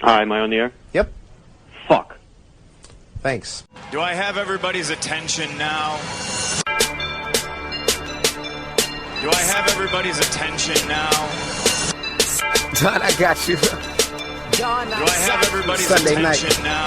Hi, am I on the air? Yep. Fuck. Thanks. Do I have everybody's attention now? Do I have everybody's attention now? John, I got you. John, do I have everybody's Sunday attention night. now?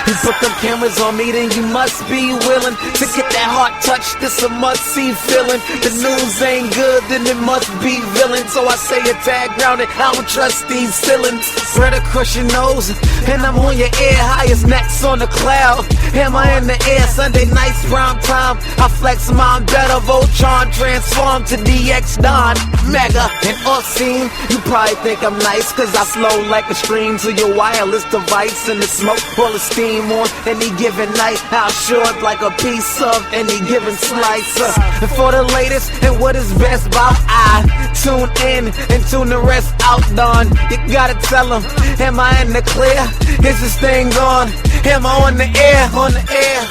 You put them cameras on me, then you must be willing to get that heart touch. This a must-see feeling. The news ain't good, then it must be villain. So I say a tag grounded, I don't trust these ceilings. Spread across your nose, and I'm on your ear. Highest necks on the cloud. Am I in the air? Sunday nights, prime time. I flex my better. Voltron transform to DX Don. Mega and obscene. You probably think I'm nice, cause I slow like a stream to your wireless device. And the smoke full of steam on any given night. I'll short like a piece of any given slice. And for the latest and what is best about, I tune in and tune the rest out, Don. You gotta tell them, am I in the clear? Is this thing on? Am I on the air? On the air.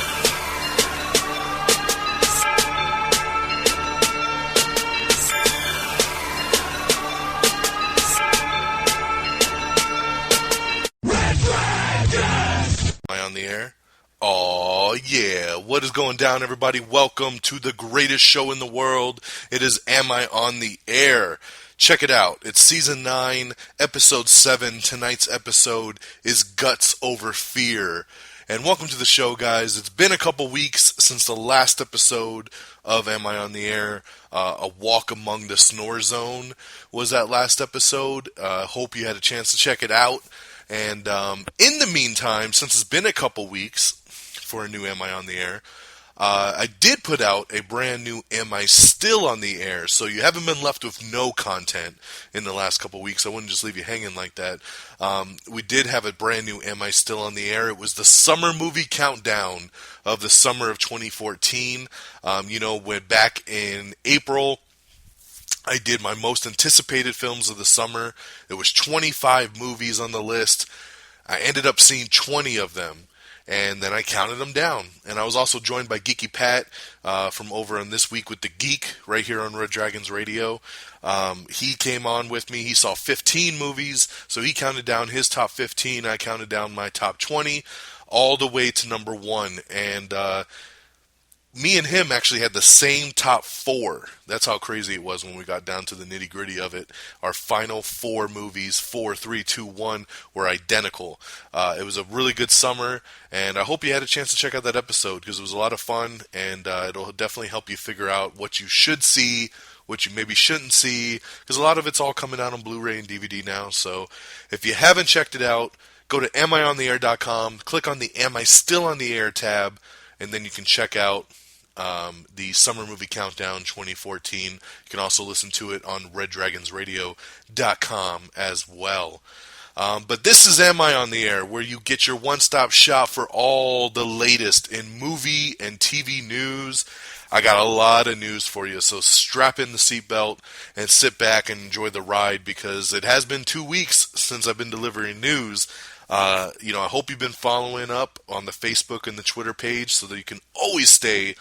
On the air? Oh yeah, what is going down, everybody? Welcome to the greatest show in the world. It is Am I on the Air? Check it out. It's season 9, episode 7. Tonight's episode is Guts Over Fear. And welcome to the show, guys. It's been a couple weeks since the last episode of Am I on the Air? A Walk Among the Snore Zone was that last episode. Hope you had a chance to check it out. And in the meantime, since it's been a couple weeks for a new Am I on the Air, I did put out a brand new Am I Still on the Air? So you haven't been left with no content in the last couple weeks. I wouldn't just leave you hanging like that. We did have a brand new Am I Still on the Air? It was the summer movie countdown of the summer of 2014. When back in April, I did my most anticipated films of the summer. There was 25 movies on the list. I ended up seeing 20 of them, and then I counted them down. And I was also joined by Geeky Pat from over on This Week with the Geek, right here on Red Dragons Radio. He came on with me. He saw 15 movies, so he counted down his top 15. I counted down my top 20, all the way to number 1. And me and him actually had the same top 4. That's how crazy it was when we got down to the nitty-gritty of it. Our final 4 movies, 4, 3, 2, 1, were identical. It was a really good summer, and I hope you had a chance to check out that episode, because it was a lot of fun, and it'll definitely help you figure out what you should see, what you maybe shouldn't see, because a lot of it's all coming out on Blu-ray and DVD now. So if you haven't checked it out, go to amiontheair.com, click on the Am I Still on the Air tab, and then you can check out the Summer Movie Countdown 2014. You can also listen to it on reddragonsradio.com as well. But this is Am I on the Air, where you get your one-stop shop for all the latest in movie and TV news. I got a lot of news for you, so strap in the seatbelt and sit back and enjoy the ride, because it has been 2 weeks since I've been delivering news. I hope you've been following up on the Facebook and the Twitter page so that you can always stay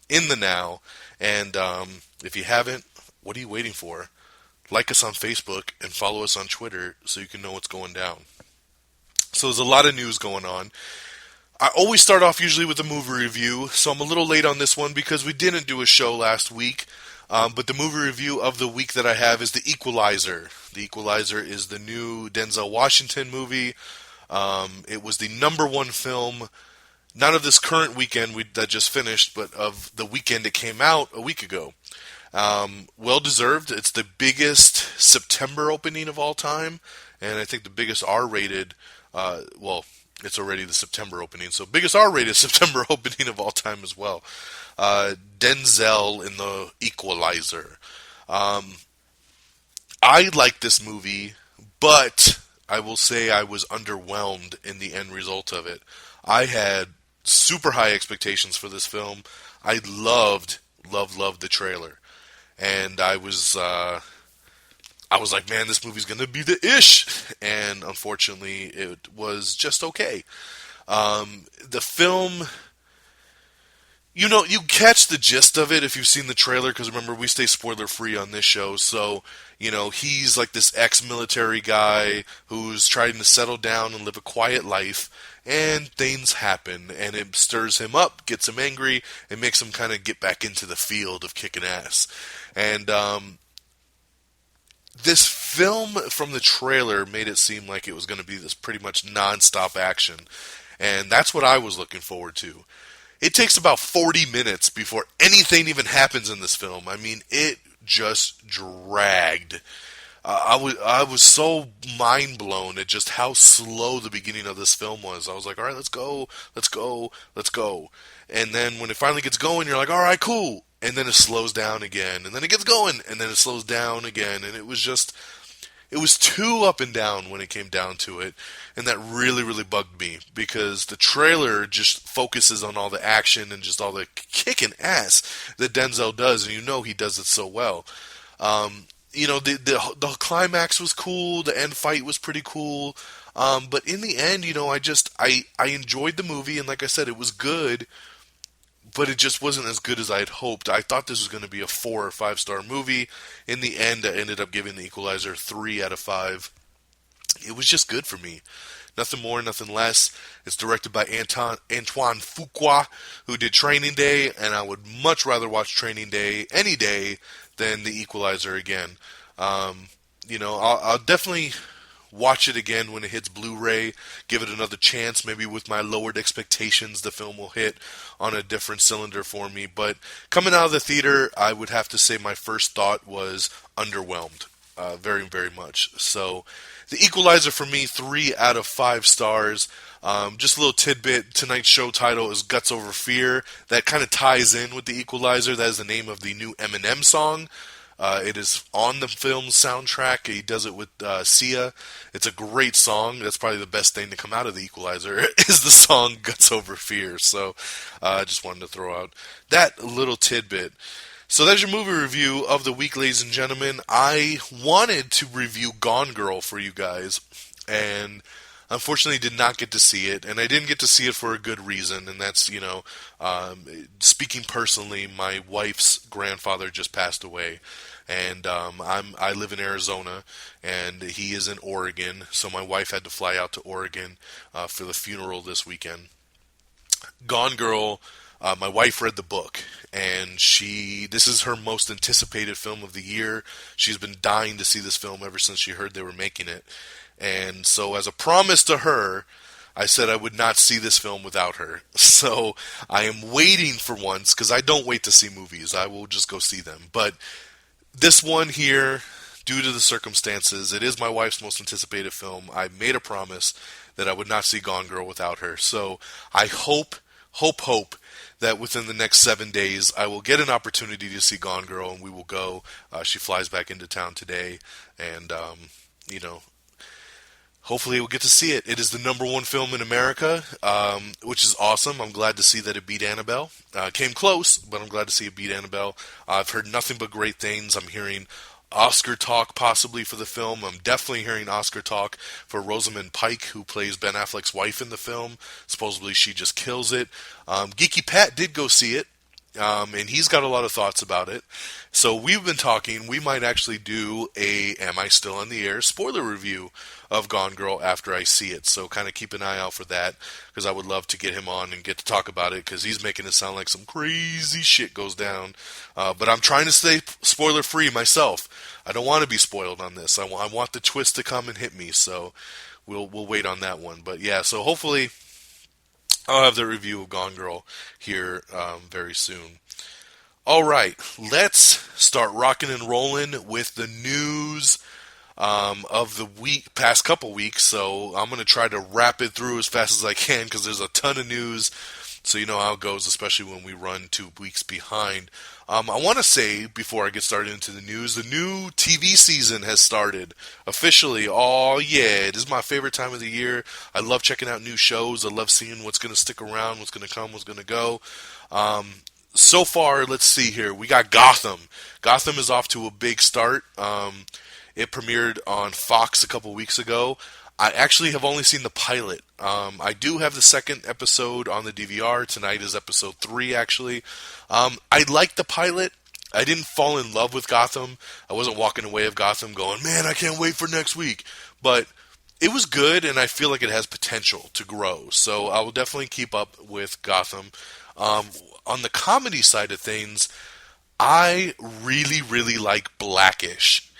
in the now. And if you haven't, what are you waiting for? Like us on Facebook and follow us on Twitter so you can know what's going down. So there's a lot of news going on. I always start off usually with a movie review, so I'm a little late on this one because we didn't do a show last week. But the movie review of the week that I have is The Equalizer. The Equalizer is the new Denzel Washington movie. It was the number 1 film, not of this current weekend that just finished, but of the weekend it came out a week ago. Well deserved. It's the biggest September opening of all time, and I think the biggest R-rated, it's already the September opening, so biggest R-rated September opening of all time as well. Denzel in The Equalizer. I like this movie, but I will say I was underwhelmed in the end result of it. I had super high expectations for this film. I loved the trailer. And I was like, man, this movie's going to be the ish. And unfortunately, it was just okay. The film You catch the gist of it if you've seen the trailer, because remember, we stay spoiler-free on this show, so, he's like this ex-military guy who's trying to settle down and live a quiet life, and things happen, and it stirs him up, gets him angry, and makes him kind of get back into the field of kicking ass. And, this film from the trailer made it seem like it was going to be this pretty much non-stop action, and that's what I was looking forward to. It takes about 40 minutes before anything even happens in this film. I mean, it just dragged. I was so mind blown at just how slow the beginning of this film was. I was like, all right, let's go. And then when it finally gets going, you're like, all right, cool. And then it slows down again. And then it gets going. And then it slows down again. And it was too up and down when it came down to it, and that really, really bugged me, because the trailer just focuses on all the action and just all the kicking ass that Denzel does, and he does it so well. The climax was cool, the end fight was pretty cool, but in the end, I enjoyed the movie, and like I said, it was good, but it just wasn't as good as I had hoped. I thought this was going to be a 4 or 5 star movie. In the end, I ended up giving The Equalizer 3 out of 5. It was just good for me. Nothing more, nothing less. It's directed by Antoine Fuqua, who did Training Day, and I would much rather watch Training Day any day than The Equalizer again. I'll definitely watch it again when it hits Blu-ray, give it another chance. Maybe with my lowered expectations, the film will hit on a different cylinder for me. But coming out of the theater, I would have to say my first thought was underwhelmed. Very, very much. So, The Equalizer for me, 3 out of 5 stars. Just a little tidbit, tonight's show title is Guts Over Fear. That kind of ties in with The Equalizer. That is the name of the new Eminem song. It is on the film's soundtrack. He does it with Sia. It's a great song. That's probably the best thing to come out of The Equalizer is the song Guts Over Fear. So I just wanted to throw out that little tidbit. So that's your movie review of the week, ladies and gentlemen. I wanted to review Gone Girl for you guys, and unfortunately did not get to see it, and I didn't get to see it for a good reason, and that's, speaking personally, my wife's grandfather just passed away, and I live in Arizona, and he is in Oregon, so my wife had to fly out to Oregon for the funeral this weekend. Gone Girl, my wife read the book, and this is her most anticipated film of the year. She's been dying to see this film ever since she heard they were making it. And so as a promise to her, I said I would not see this film without her. So I am waiting for once, because I don't wait to see movies. I will just go see them. But this one here, due to the circumstances, it is my wife's most anticipated film. I made a promise that I would not see Gone Girl without her. So I hope that within the next 7 days I will get an opportunity to see Gone Girl, and we will go. She flies back into town today, and hopefully we'll get to see it. It is the #1 film in America, which is awesome. I'm glad to see that it beat Annabelle. Came close, but I'm glad to see it beat Annabelle. I've heard nothing but great things. I'm hearing Oscar talk possibly for the film. I'm definitely hearing Oscar talk for Rosamund Pike, who plays Ben Affleck's wife in the film. Supposedly she just kills it. Geeky Pat did go see it, and he's got a lot of thoughts about it. So we've been talking, we might actually do a Am I Still on the Air spoiler review of Gone Girl after I see it. So kind of keep an eye out for that, because I would love to get him on and get to talk about it, because he's making it sound like some crazy shit goes down. But I'm trying to stay spoiler free myself. I don't want to be spoiled on this. I want the twist to come and hit me, so we'll wait on that one. But yeah, so hopefully I'll have the review of Gone Girl here very soon. All right, let's start rocking and rolling with the news of the past couple weeks. So I'm going to try to wrap it through as fast as I can, because there's a ton of news. So you know how it goes, especially when we run 2 weeks behind. I want to say, before I get started into the news, the new TV season has started officially. Oh yeah, it is my favorite time of the year. I love checking out new shows. I love seeing what's going to stick around, what's going to come, what's going to go. So far, let's see here. We got Gotham. Gotham is off to a big start. It premiered on Fox a couple weeks ago. I actually have only seen the pilot. I do have the second episode on the DVR. Tonight is episode 3, actually. I liked the pilot. I didn't fall in love with Gotham. I wasn't walking away of Gotham going, man, I can't wait for next week. But it was good, and I feel like it has potential to grow. So I will definitely keep up with Gotham. On the comedy side of things, I really, really like Blackish.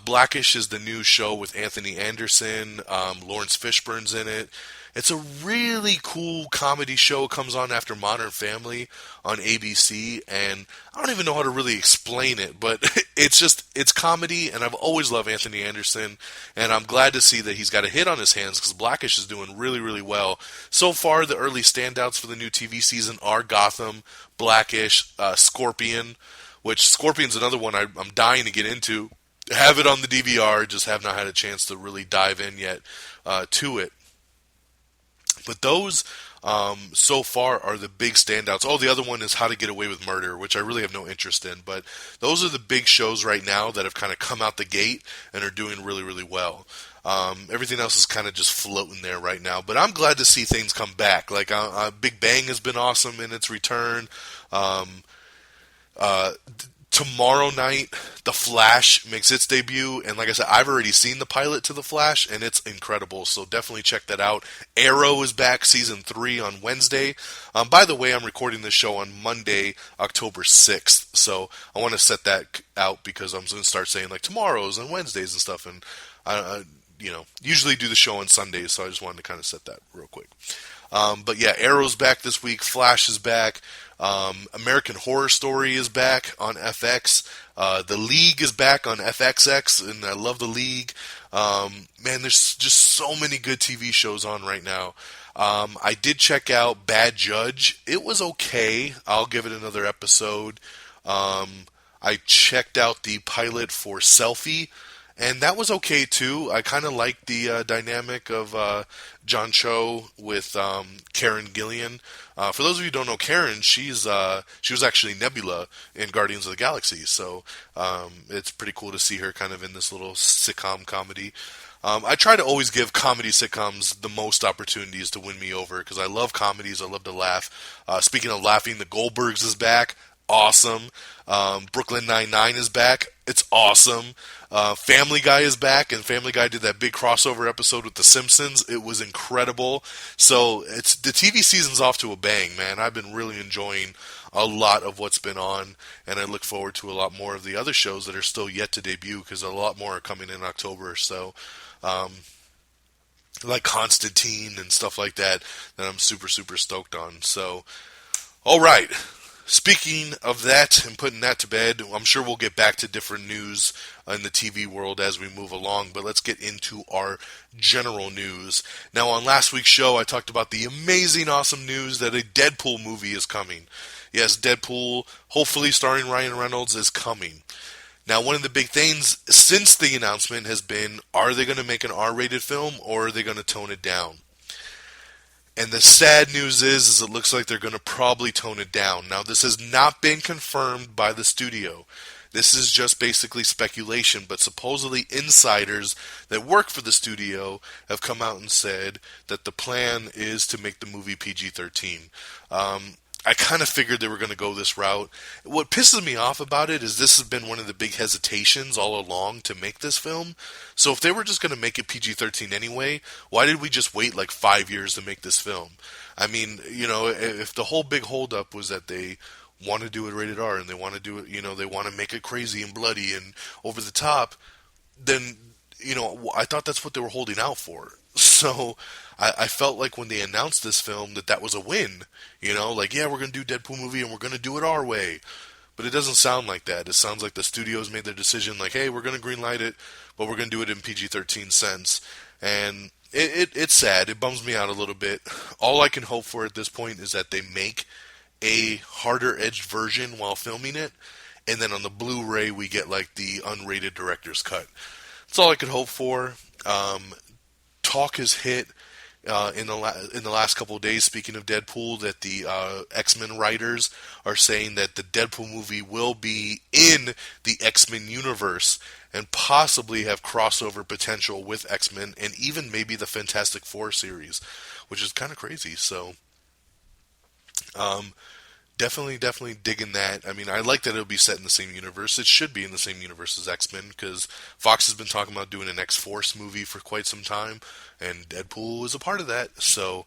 Blackish is the new show with Anthony Anderson. Lawrence Fishburne's in it. It's a really cool comedy show. It comes on after Modern Family on ABC, and I don't even know how to really explain it, but it's comedy, and I've always loved Anthony Anderson, and I'm glad to see that he's got a hit on his hands because Blackish is doing really, really well. So far, the early standouts for the new TV season are Gotham, Blackish, Scorpion, which Scorpion's another one I'm dying to get into. Have it on the DVR, just have not had a chance to really dive in yet to it. But those, so far, are the big standouts. Oh, the other one is How to Get Away with Murder, which I really have no interest in. But those are the big shows right now that have kind of come out the gate and are doing really, really well. Everything else is kind of just floating there right now. But I'm glad to see things come back. Like, Big Bang has been awesome in its return. Tomorrow night, The Flash makes its debut, and like I said, I've already seen the pilot to The Flash, and it's incredible, so definitely check that out. Arrow is back, Season 3 on Wednesday. By the way, I'm recording this show on Monday, October 6th, so I want to set that out because I'm going to start saying, like, tomorrows and Wednesdays and stuff, and I usually do the show on Sundays, so I just wanted to kind of set that real quick. But yeah, Arrow's back this week, Flash is back. American Horror Story is back on FX. The League is back on FXX, and I love The League. Man, there's just so many good TV shows on right now. I did check out Bad Judge. It was okay. I'll give it another episode. I checked out the pilot for Selfie, and that was okay too. I kind of liked the dynamic of John Cho with Karen Gillian. For those of you who don't know Karen, she was actually Nebula in Guardians of the Galaxy, so it's pretty cool to see her kind of in this little sitcom comedy. I try to always give comedy sitcoms the most opportunities to win me over because I love comedies, I love to laugh. Speaking of laughing, The Goldbergs is back. Awesome. Brooklyn Nine-Nine is back. It's awesome. Family Guy is back, and Family Guy did that big crossover episode with The Simpsons. It was incredible. So the TV season's off to a bang, man. I've been really enjoying a lot of what's been on, and I look forward to a lot more of the other shows that are still yet to debut because a lot more are coming in October. So, like Constantine and stuff like that I'm super, super stoked on. So, all right. Speaking of that and putting that to bed, I'm sure we'll get back to different news in the TV world as we move along, but let's get into our general news. Now, on last week's show, I talked about the amazing, awesome news that a Deadpool movie is coming. Yes, Deadpool, hopefully starring Ryan Reynolds, is coming. Now, one of the big things since the announcement has been, are they going to make an R-rated film or are they going to tone it down? And the sad news is it looks like they're going to probably tone it down. Now, this has not been confirmed by the studio. This is just basically speculation, but supposedly insiders that work for the studio have come out and said that the plan is to make the movie PG-13. I kind of figured they were going to go this route. What pisses me off about it is this has been one of the big hesitations all along to make this film. So if they were just going to make it PG-13 anyway, why did we just wait like 5 years to make this film? I mean, if the whole big holdup was that they want to do it rated R and they want to do it, they want to make it crazy and bloody and over the top, then, I thought that's what they were holding out for. So I felt like when they announced this film that was a win. Like, yeah, we're going to do Deadpool movie and we're going to do it our way. But it doesn't sound like that. It sounds like the studios made their decision like, hey, we're going to greenlight it, but we're going to do it in PG-13 sense. And it's sad. It bums me out a little bit. All I can hope for at this point is that they make a harder-edged version while filming it, and then on the Blu-ray we get like the unrated director's cut. That's all I could hope for. Talk has hit in the last couple of days, speaking of Deadpool, that the X-Men writers are saying that the Deadpool movie will be in the X-Men universe and possibly have crossover potential with X-Men and even maybe the Fantastic Four series, which is kind of crazy. So, definitely digging that. I mean, I like that it'll be set in the same universe. It should be in the same universe as X-Men, because Fox has been talking about doing an X-Force movie for quite some time, and Deadpool is a part of that. So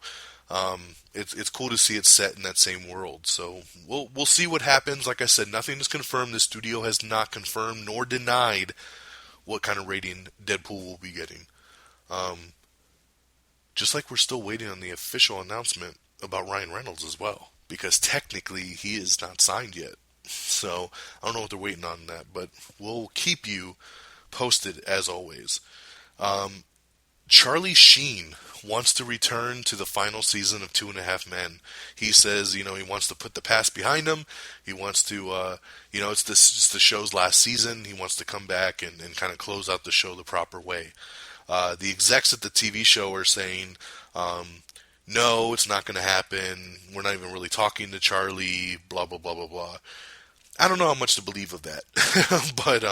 it's cool to see it set in that same world. So we'll see what happens. Like I said, nothing is confirmed. The studio has not confirmed nor denied what kind of rating Deadpool will be getting. Just like we're still waiting on the official announcement about Ryan Reynolds as well, because technically he is not signed yet. So I don't know what they're waiting on that, but we'll keep you posted as always. Charlie Sheen wants to return to the final season of 2.5 Men. He says, he wants to put the past behind him. He wants to, it's the show's last season. He wants to come back and kind of close out the show the proper way. The execs at the TV show are saying, no, it's not going to happen. We're not even really talking to Charlie, blah, blah, blah, blah, blah. I don't know how much to believe of that. But,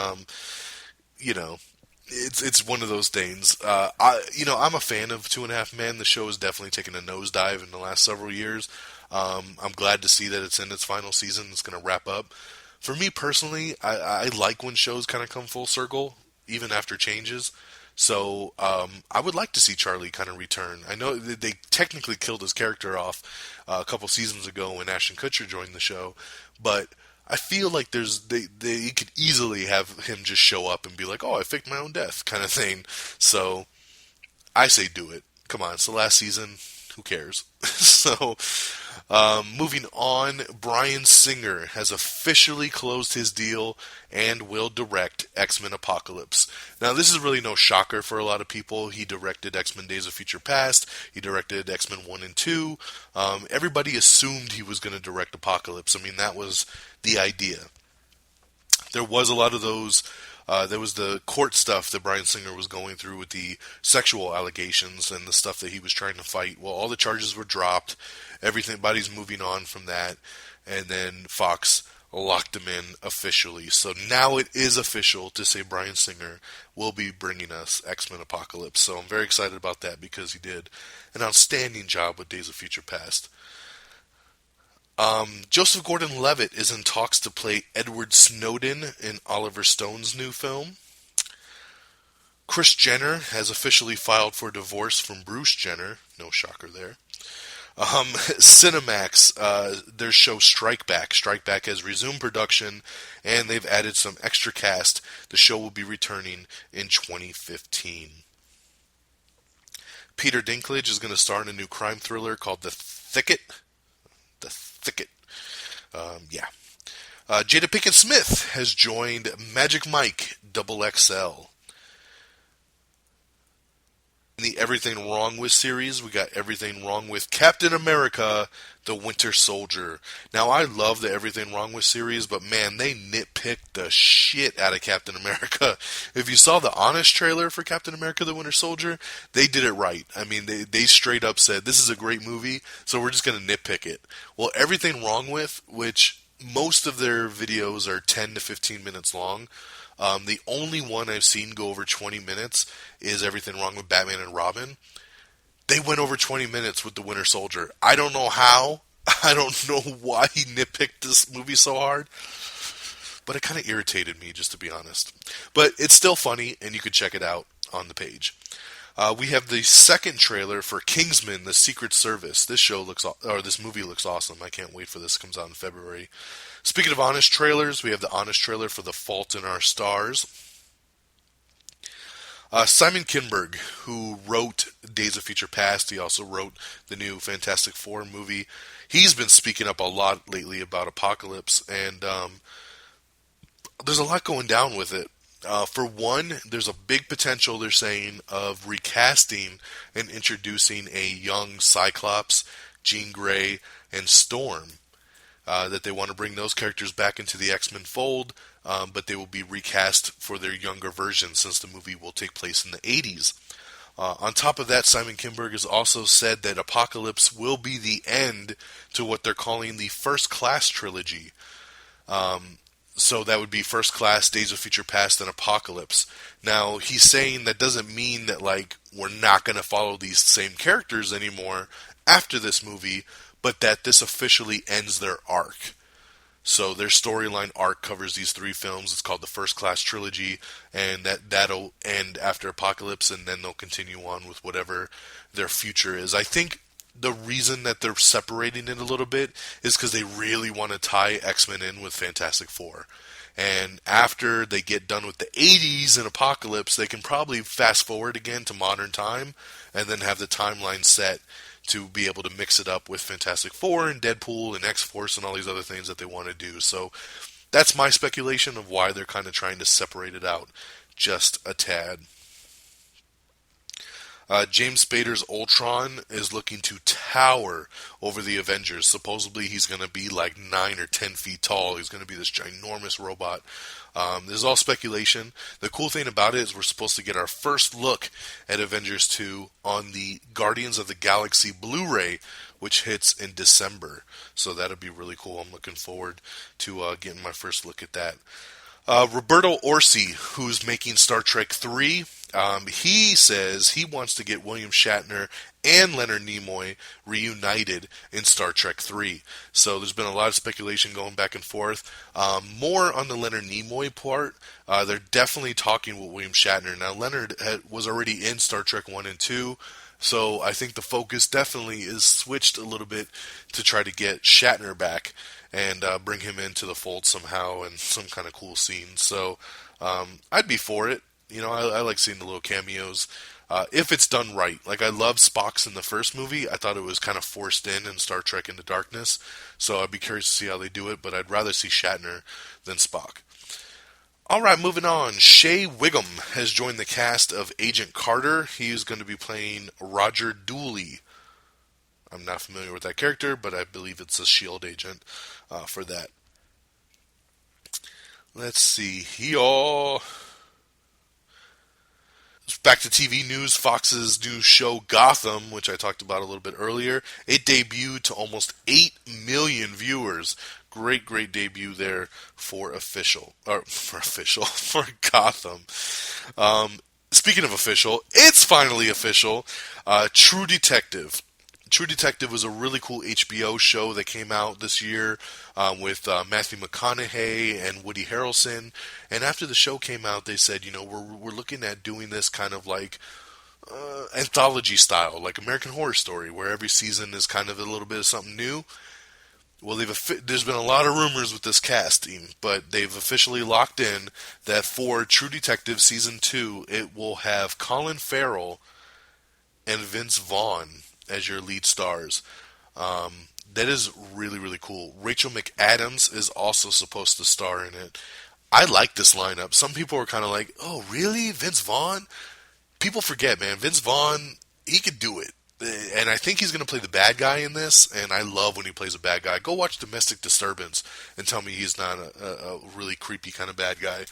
it's one of those things. I'm a fan of 2.5 Men. The show has definitely taken a nosedive in the last several years. I'm glad to see that it's in its final season. It's going to wrap up. For me personally, I like when shows kind of come full circle, even after changes. So I would like to see Charlie kind of return. I know they technically killed his character off a couple seasons ago when Ashton Kutcher joined the show, but I feel like they could easily have him just show up and be like, "Oh, I faked my own death," kind of thing. So I say do it. Come on, it's the last season. Who cares? So, moving on, Bryan Singer has officially closed his deal and will direct X-Men Apocalypse. Now, this is really no shocker for a lot of people. He directed X-Men Days of Future Past. He directed X-Men 1 and 2. Everybody assumed he was going to direct Apocalypse. I mean, that was the idea. There was a lot of those. There was the court stuff that Bryan Singer was going through with the sexual allegations and the stuff that he was trying to fight. Well, all the charges were dropped. Everybody's moving on from that. And then Fox locked him in officially. So now it is official to say Bryan Singer will be bringing us X-Men Apocalypse. So I'm very excited about that because he did an outstanding job with Days of Future Past. Joseph Gordon-Levitt is in talks to play Edward Snowden in Oliver Stone's new film. Kris Jenner has officially filed for divorce from Bruce Jenner. No shocker there. Cinemax, their show Strike Back. Strike Back has resumed production, and they've added some extra cast. The show will be returning in 2015. Peter Dinklage is going to star in a new crime thriller called The Thicket. Jada Pinkett Smith has joined Magic Mike XXL. In the Everything Wrong With series, we got Everything Wrong With Captain America, the Winter Soldier. Now, I love the Everything Wrong With series, but man, they nitpicked the shit out of Captain America. If you saw the Honest trailer for Captain America, the Winter Soldier, they did it right. I mean, they straight up said, this is a great movie, so we're just going to nitpick it. Well, Everything Wrong With, which most of their videos are 10 to 15 minutes long, the only one I've seen go over 20 minutes is Everything Wrong With Batman and Robin. They went over 20 minutes with the Winter Soldier. I don't know how. I don't know why he nitpicked this movie so hard. But it kind of irritated me, just to be honest. But it's still funny, and you can check it out on the page. We have the second trailer for Kingsman: The Secret Service. This movie looks awesome. I can't wait for this. It comes out in February. Speaking of Honest trailers, we have the Honest trailer for The Fault in Our Stars. Simon Kinberg, who wrote Days of Future Past, he also wrote the new Fantastic Four movie. He's been speaking up a lot lately about Apocalypse, and there's a lot going down with it. For one, there's a big potential, they're saying, of recasting and introducing a young Cyclops, Jean Grey, and Storm. That they want to bring those characters back into the X-Men fold, but they will be recast for their younger version since the movie will take place in the 80s. On top of that, Simon Kinberg has also said that Apocalypse will be the end to what they're calling the First Class Trilogy. So that would be First Class, Days of Future Past, and Apocalypse. Now, he's saying that doesn't mean that, like, we're not going to follow these same characters anymore after this movie, but that this officially ends their arc. So their storyline arc covers these 3 films. It's called the First Class Trilogy, and that'll end after Apocalypse, and then they'll continue on with whatever their future is. I think the reason that they're separating it a little bit is because they really want to tie X-Men in with Fantastic Four. And after they get done with the 80s and Apocalypse, they can probably fast forward again to modern time, and then have the timeline set to be able to mix it up with Fantastic Four and Deadpool and X-Force and all these other things that they want to do. So that's my speculation of why they're kind of trying to separate it out just a tad. James Spader's Ultron is looking to tower over the Avengers. Supposedly he's going to be like 9 or 10 feet tall. He's going to be this ginormous robot. This is all speculation. The cool thing about it is we're supposed to get our first look at Avengers 2 on the Guardians of the Galaxy Blu-ray, which hits in December. So that'll be really cool. I'm looking forward to getting my first look at that. Roberto Orci, who's making Star Trek 3, he says he wants to get William Shatner and Leonard Nimoy reunited in Star Trek 3. So there's been a lot of speculation going back and forth. More on the Leonard Nimoy part. They're definitely talking with William Shatner. Now, Leonard was already in Star Trek 1 and 2, so I think the focus definitely is switched a little bit to try to get Shatner back and bring him into the fold somehow in some kind of cool scene. So I'd be for it. You know, I like seeing the little cameos. If it's done right. Like, I love Spock's in the first movie. I thought it was kind of forced in Star Trek Into Darkness. So I'd be curious to see how they do it, but I'd rather see Shatner than Spock. Alright, moving on. Shea Wiggum has joined the cast of Agent Carter. He is going to be playing Roger Dooley. I'm not familiar with that character, but I believe it's a S.H.I.E.L.D. agent for that. Let's see here. Back to TV news, Fox's new show Gotham, which I talked about a little bit earlier, it debuted to almost 8 million viewers. Great debut there for Gotham. Speaking of official, it's finally official. True Detective. True Detective was a really cool HBO show that came out this year with Matthew McConaughey and Woody Harrelson. And after the show came out, they said, you know, we're looking at doing this kind of like anthology style, like American Horror Story, where every season is kind of a little bit of something new. Well, there's been a lot of rumors with this casting, but they've officially locked in that for True Detective Season 2, it will have Colin Farrell and Vince Vaughn as your lead stars. That is really cool. Rachel McAdams is also supposed to star in it. I like this lineup. Some people are kind of like, oh, really? Vince Vaughn? People forget, man. Vince Vaughn, he could do it. And I think he's going to play the bad guy in this, and I love when he plays a bad guy. Go watch Domestic Disturbance and tell me he's not a really creepy kind of bad guy.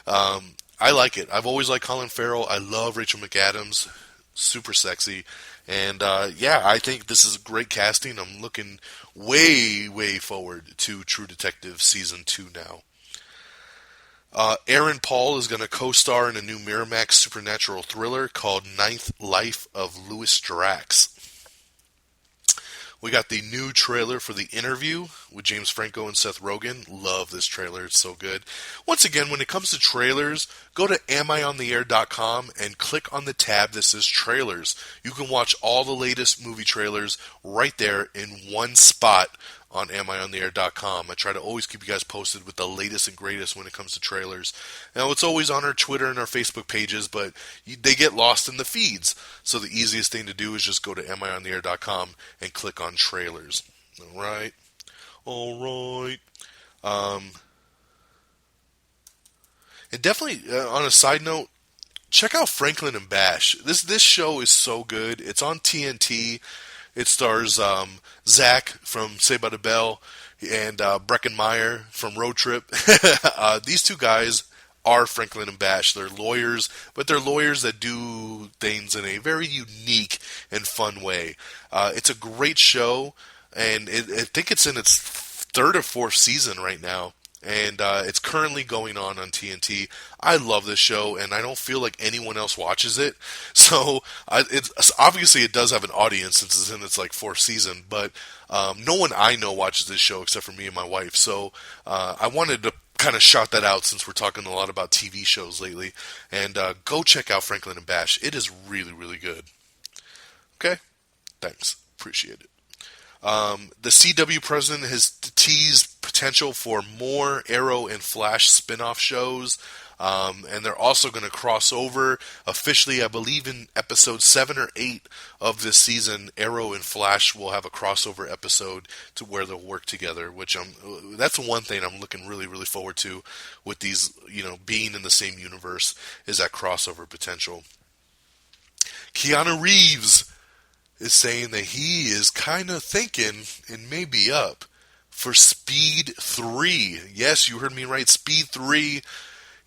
I like it. I've always liked Colin Farrell. I love Rachel McAdams. Super sexy. And yeah, I think this is great casting. I'm looking way forward to True Detective Season 2 now. Aaron Paul is going to co-star in a new Miramax supernatural thriller called Ninth Life of Louis Drax. We got the new trailer for The Interview with James Franco and Seth Rogen. Love this trailer. It's so good. Once again, when it comes to trailers, go to amiontheair.com and click on the tab that says trailers. You can watch all the latest movie trailers right there in one spot on amiontheair.com. I try to always keep you guys posted with the latest and greatest when it comes to trailers. Now, it's always on our Twitter and our Facebook pages, but they get lost in the feeds. So the easiest thing to do is just go to amiontheair.com and click on trailers. All right. And definitely, on a side note, check out Franklin and Bash. This show is so good. It's on TNT. It stars Zach from Saved by the Bell and Breckin Meyer from Road Trip. These two guys are Franklin and Bash. They're lawyers, but they're lawyers that do things in a very unique and fun way. It's a great show, and I think it's in its third or fourth season right now. And it's currently going on TNT. I love this show, and I don't feel like anyone else watches it. So it's obviously it does have an audience since it's in its like fourth season, but no one I know watches this show except for me and my wife. So I wanted to kind of shout that out since we're talking a lot about TV shows lately. And go check out Franklin and Bash. It is really, really good. Okay? Thanks. Appreciate it. The CW president has teased potential for more Arrow and Flash spin-off shows, and they're also going to cross over officially, I believe in episode 7 or 8 of this season. Arrow and Flash will have a crossover episode to where they'll work together, which that's one thing I'm looking really, really forward to with these, being in the same universe, is that crossover potential. Keanu Reeves is saying that he is kind of thinking and maybe up for Speed 3. Yes, you heard me right, Speed 3.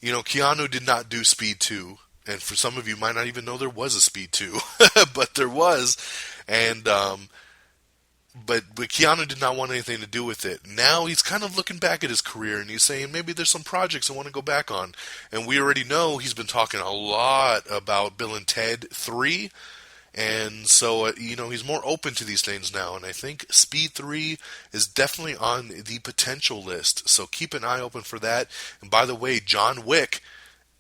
Keanu did not do Speed 2. And for some of you might not even know there was a Speed 2. But there was. And but Keanu did not want anything to do with it. Now he's kind of looking back at his career and he's saying maybe there's some projects I want to go back on. And we already know he's been talking a lot about Bill and Ted 3. And so, he's more open to these things now. And I think Speed 3 is definitely on the potential list. So keep an eye open for that. And by the way, John Wick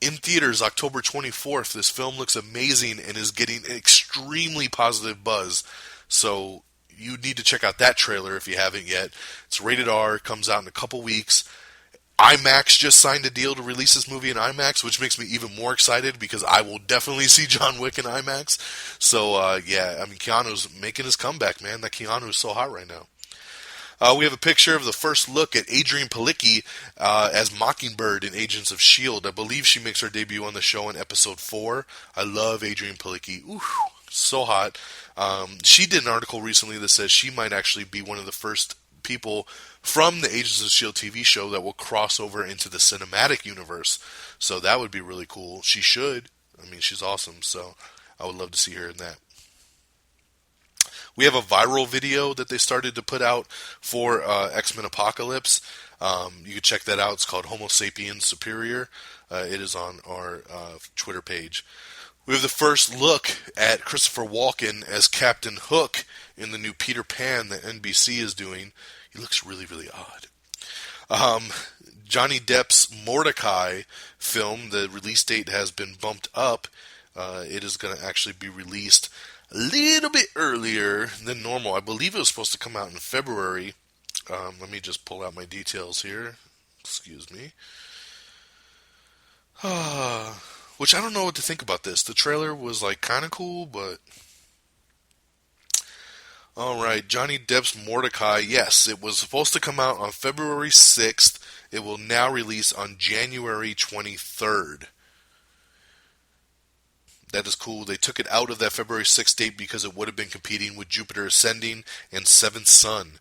in theaters October 24th. This film looks amazing and is getting extremely positive buzz. So you need to check out that trailer if you haven't yet. It's rated R, comes out in a couple weeks. IMAX just signed a deal to release this movie in IMAX, which makes me even more excited because I will definitely see John Wick in IMAX. So, Keanu's making his comeback, man. That Keanu is so hot right now. We have a picture of the first look at Adrienne Palicki as Mockingbird in Agents of S.H.I.E.L.D. I believe she makes her debut on the show in episode 4. I love Adrienne Palicki. Ooh, so hot. She did an article recently that says she might actually be one of the first people from the Agents of S.H.I.E.L.D. TV show that will cross over into the cinematic universe. So that would be really cool. She should. I mean, she's awesome. So I would love to see her in that. We have a viral video that they started to put out for X-Men Apocalypse. You can check that out. It's called Homo Sapiens Superior. It is on our Twitter page. We have the first look at Christopher Walken as Captain Hook in the new Peter Pan that NBC is doing. He looks really, really odd. Johnny Depp's Mordecai film, the release date has been bumped up. It is going to actually be released a little bit earlier than normal. I believe it was supposed to come out in February. Let me just pull out my details here. Excuse me. Which I don't know what to think about this. The trailer was kind of cool, but... Alright, Johnny Depp's Mordecai. Yes, it was supposed to come out on February 6th. It will now release on January 23rd. That is cool. They took it out of that February 6th date because it would have been competing with Jupiter Ascending and Seventh Son.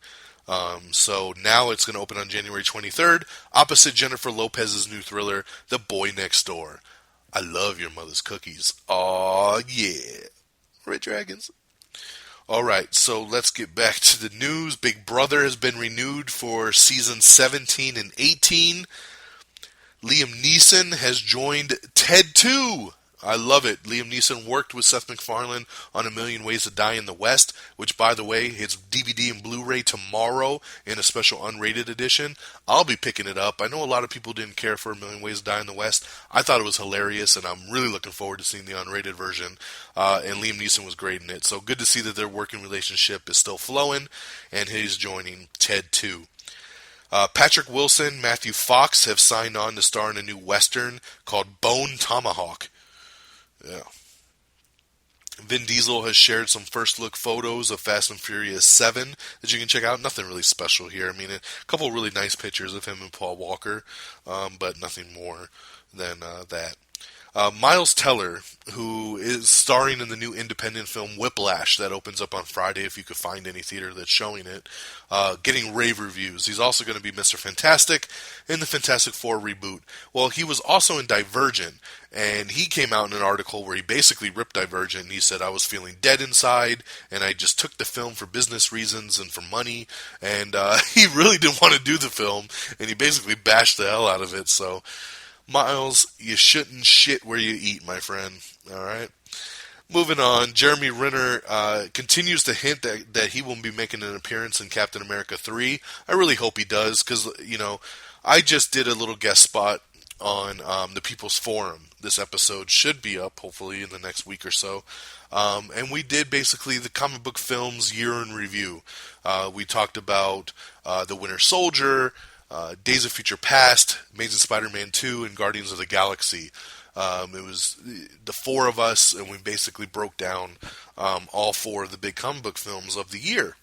So now it's going to open on January 23rd, opposite Jennifer Lopez's new thriller, The Boy Next Door. I love your mother's cookies. Aw, yeah. Red Dragons. Alright, so let's get back to the news. Big Brother has been renewed for season 17 and 18. Liam Neeson has joined Ted 2. I love it. Liam Neeson worked with Seth MacFarlane on A Million Ways to Die in the West, which, by the way, hits DVD and Blu-ray tomorrow in a special unrated edition. I'll be picking it up. I know a lot of people didn't care for A Million Ways to Die in the West. I thought it was hilarious, and I'm really looking forward to seeing the unrated version. And Liam Neeson was great in it. So good to see that their working relationship is still flowing, and he's joining Ted 2. Patrick Wilson, Matthew Fox have signed on to star in a new Western called Bone Tomahawk. Yeah. Vin Diesel has shared some first look photos of Fast and Furious 7 that you can check out. Nothing really special here. I mean, a couple really nice pictures of him and Paul Walker, but nothing more than that. Miles Teller, who is starring in the new independent film Whiplash that opens up on Friday, if you could find any theater that's showing it, getting rave reviews. He's also going to be Mr. Fantastic in the Fantastic Four reboot. Well, he was also in Divergent, and he came out in an article where he basically ripped Divergent, and he said, I was feeling dead inside, and I just took the film for business reasons and for money, and he really didn't want to do the film, and he basically bashed the hell out of it, so... Miles, you shouldn't shit where you eat, my friend. All right. Moving on, Jeremy Renner continues to hint that he will be making an appearance in Captain America 3. I really hope he does, because, I just did a little guest spot on the People's Forum. This episode should be up, hopefully, in the next week or so. And we did basically the comic book films year in review. We talked about The Winter Soldier, Days of Future Past, Amazing Spider-Man 2, and Guardians of the Galaxy. It was the four of us, and we basically broke down all four of the big comic book films of the year.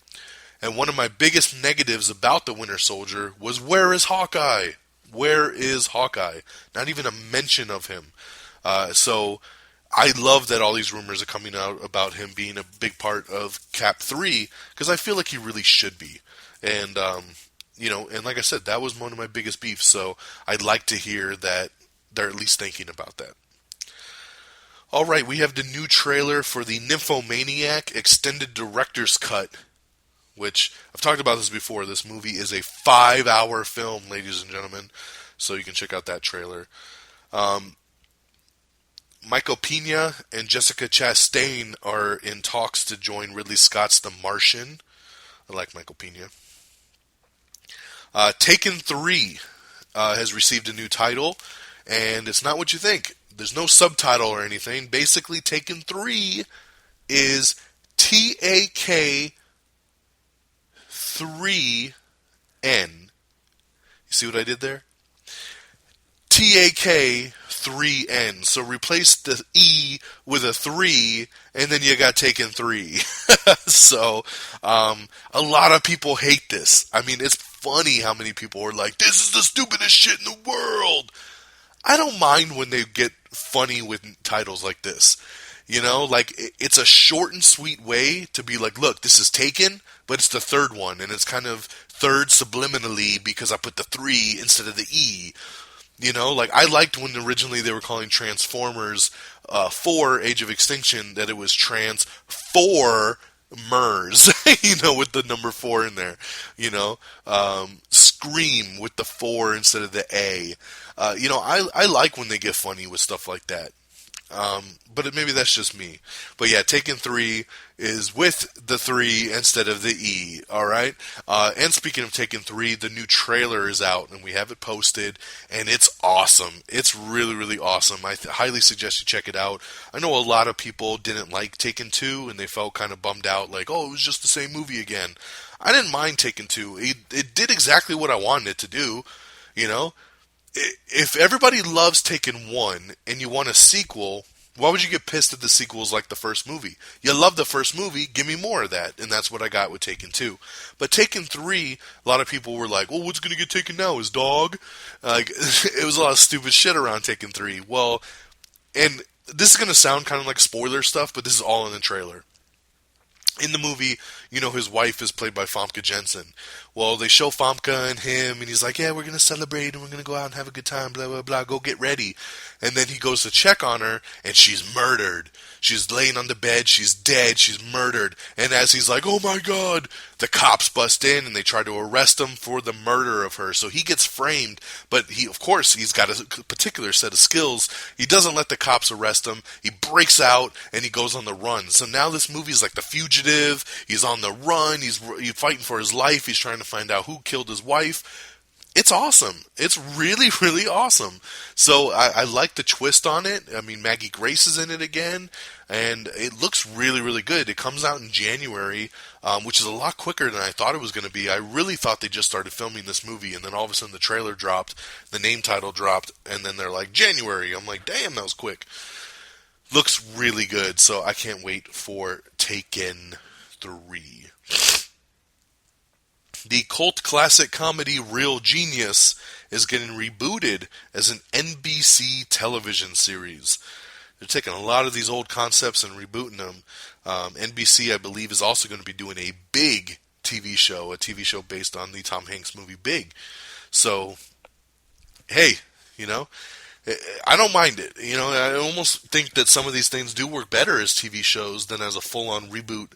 And one of my biggest negatives about The Winter Soldier was, where is Hawkeye? Where is Hawkeye? Not even a mention of him. So I love that all these rumors are coming out about him being a big part of Cap 3, because I feel like he really should be. And, and like I said, that was one of my biggest beefs, so I'd like to hear that they're at least thinking about that. Alright, we have the new trailer for the Nymphomaniac Extended Director's Cut, which, I've talked about this before, this movie is a 5-hour film, ladies and gentlemen, so you can check out that trailer. Michael Pena and Jessica Chastain are in talks to join Ridley Scott's The Martian. I like Michael Pena. Taken 3 has received a new title, and it's not what you think. There's no subtitle or anything. Basically, Taken 3 is TAK 3N. You see what I did there? TAK 3N. So replace the E with a 3, and then you got Taken 3. So, a lot of people hate this. I mean, it's funny how many people are like, this is the stupidest shit in the world. I don't mind when they get funny with titles like this. It's a short and sweet way to be like, look, this is Taken, but it's the third one, and it's kind of third subliminally because I put the 3 instead of the E. I liked when originally they were calling Transformers 4 Age of Extinction, that it was Trans-4 MERS, with the number 4 in there, Scream with the 4 instead of the A. I like when they get funny with stuff like that. But maybe that's just me. But yeah, Taken 3 is with the 3 instead of the E, alright? And speaking of Taken 3, the new trailer is out, and we have it posted, and it's awesome. It's really, really awesome. I highly suggest you check it out. I know a lot of people didn't like Taken 2, and they felt kind of bummed out, like, oh, it was just the same movie again. I didn't mind Taken 2. It did exactly what I wanted it to do, If everybody loves Taken 1, and you want a sequel, why would you get pissed at the sequels like the first movie? You love the first movie, give me more of that. And that's what I got with Taken 2. But Taken 3, a lot of people were like, well, what's going to get taken now? His dog? It was a lot of stupid shit around Taken 3. Well, and this is going to sound kind of like spoiler stuff, but this is all in the trailer. In the movie, his wife is played by Famke Janssen. Well, they show Famke and him, and he's like, yeah, we're going to celebrate, and we're going to go out and have a good time, blah, blah, blah, go get ready. And then he goes to check on her, and she's murdered. She's laying on the bed, she's dead, she's murdered. And as he's like, oh my God, the cops bust in, and they try to arrest him for the murder of her. So he gets framed, but of course, he's got a particular set of skills. He doesn't let the cops arrest him. He breaks out, and he goes on the run. So now this movie's like The Fugitive. He's on the run. He's fighting for his life. He's trying to find out who killed his wife. It's awesome. It's really, really awesome. So I like the twist on it. I mean, Maggie Grace is in it again, and it looks really, really good. It comes out in January, which is a lot quicker than I thought it was going to be. I really thought they just started filming this movie, and then all of a sudden the trailer dropped, the name title dropped, and then they're like, January. I'm like, damn, that was quick. Looks really good, so I can't wait for Taken 3. The cult classic comedy Real Genius is getting rebooted as an NBC television series. They're taking a lot of these old concepts and rebooting them. NBC, I believe, is also going to be doing a big TV show, a TV show based on the Tom Hanks movie Big. So, hey, I don't mind it. I almost think that some of these things do work better as TV shows than as a full-on reboot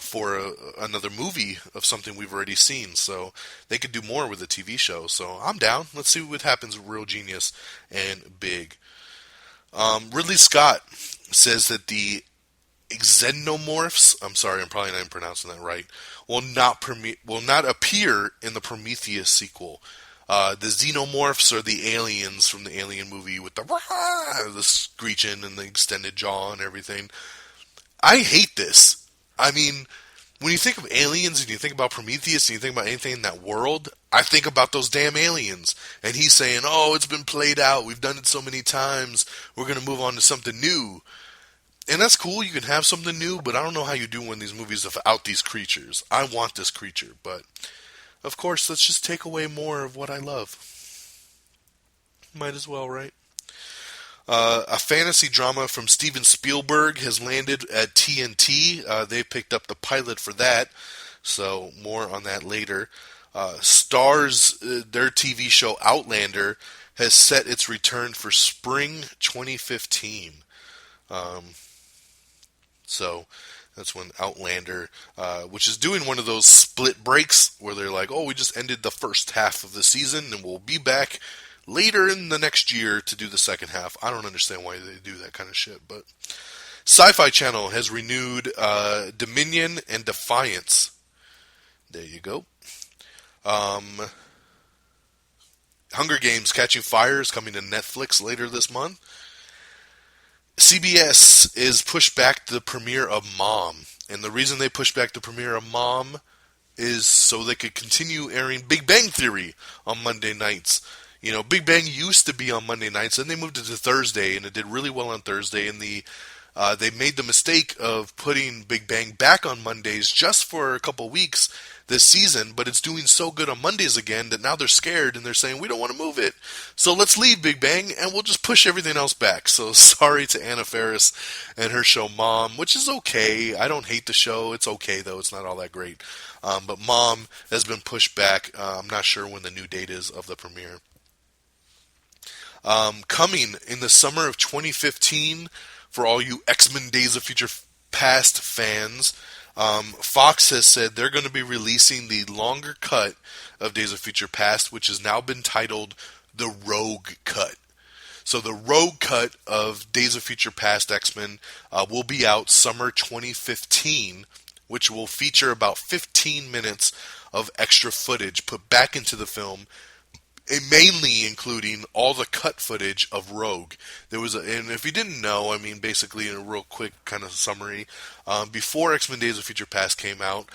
for another movie of something we've already seen. So they could do more with a TV show. So I'm down. Let's see what happens with Real Genius and Big. Ridley Scott says that the xenomorphs, I'm sorry, I'm probably not even pronouncing that right, will not appear in the Prometheus sequel. The xenomorphs are the aliens from the Alien movie with the screeching and the extended jaw and everything. I hate this. I mean, when you think of aliens and you think about Prometheus and you think about anything in that world, I think about those damn aliens. And he's saying, oh, it's been played out. We've done it so many times. We're going to move on to something new. And that's cool. You can have something new, but I don't know how you do one of these movies without these creatures. I want this creature, but of course, let's just take away more of what I love. Might as well, right? A fantasy drama from Steven Spielberg has landed at TNT. They picked up the pilot for that, so more on that later. Starz, their TV show Outlander, has set its return for spring 2015. So that's when Outlander, which is doing one of those split breaks where they're like, oh, we just ended the first half of the season and we'll be back later in the next year to do the second half. I don't understand why they do that kind of shit, but Sci-Fi Channel has renewed Dominion and Defiance. There you go. Hunger Games Catching Fire is coming to Netflix later this month. CBS is pushed back the premiere of Mom. And the reason they pushed back the premiere of Mom is so they could continue airing Big Bang Theory on Monday nights. Big Bang used to be on Monday nights, then they moved it to Thursday, and it did really well on Thursday. And they made the mistake of putting Big Bang back on Mondays just for a couple weeks this season, but it's doing so good on Mondays again that now they're scared and they're saying, we don't want to move it. So let's leave Big Bang and we'll just push everything else back. So sorry to Anna Faris and her show Mom, which is okay. I don't hate the show. It's okay, though. It's not all that great. But Mom has been pushed back. I'm not sure when the new date is of the premiere. Coming in the summer of 2015, for all you X-Men Days of Future Past fans, Fox has said they're going to be releasing the longer cut of Days of Future Past, which has now been titled The Rogue Cut. So the Rogue Cut of Days of Future Past X-Men will be out summer 2015, which will feature about 15 minutes of extra footage put back into the film, mainly including all the cut footage of Rogue. And if you didn't know, basically in a real quick kind of summary, before X-Men Days of Future Past came out,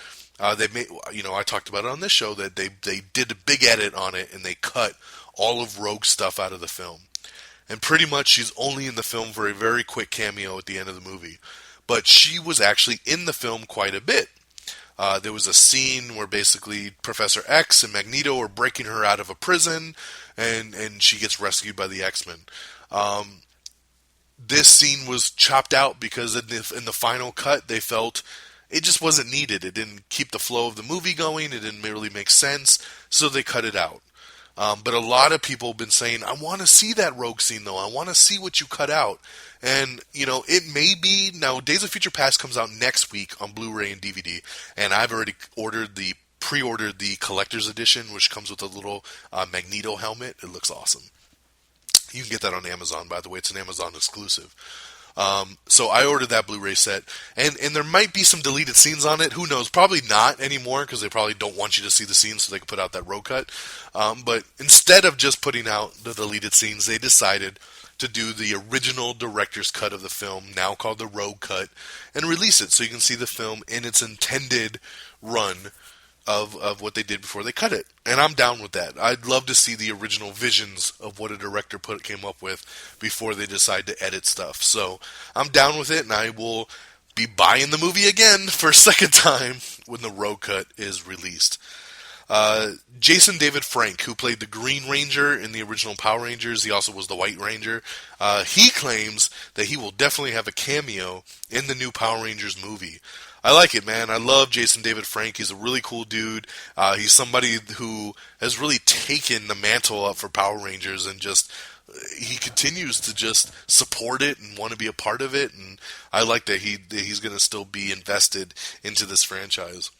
they made, I talked about it on this show that they did a big edit on it and they cut all of Rogue's stuff out of the film. And pretty much she's only in the film for a very quick cameo at the end of the movie. But she was actually in the film quite a bit. There was a scene where basically Professor X and Magneto are breaking her out of a prison, and she gets rescued by the X-Men. This scene was chopped out because in the final cut, they felt it just wasn't needed. It didn't keep the flow of the movie going. It didn't really make sense, so they cut it out. But a lot of people have been saying, I want to see that Rogue scene, though. I want to see what you cut out. And, it may be... Now, Days of Future Past comes out next week on Blu-ray and DVD, and I've already pre-ordered the collector's edition, which comes with a little Magneto helmet. It looks awesome. You can get that on Amazon, by the way. It's an Amazon exclusive. So I ordered that Blu-ray set, and there might be some deleted scenes on it. Who knows? Probably not anymore, because they probably don't want you to see the scenes so they can put out that Rogue Cut. But instead of just putting out the deleted scenes, they decided to do the original director's cut of the film, now called the Rogue Cut, and release it so you can see the film in its intended run of what they did before they cut it. And I'm down with that. I'd love to see the original visions of what a director came up with before they decide to edit stuff. So I'm down with it, and I will be buying the movie again for a second time when the Rogue Cut is released. Jason David Frank, who played the Green Ranger in the original Power Rangers, he also was the White Ranger. He claims that he will definitely have a cameo in the new Power Rangers movie. I like it, man. I love Jason David Frank. He's a really cool dude. He's somebody who has really taken the mantle up for Power Rangers and just he continues to just support it and want to be a part of it. And I like that he's going to still be invested into this franchise.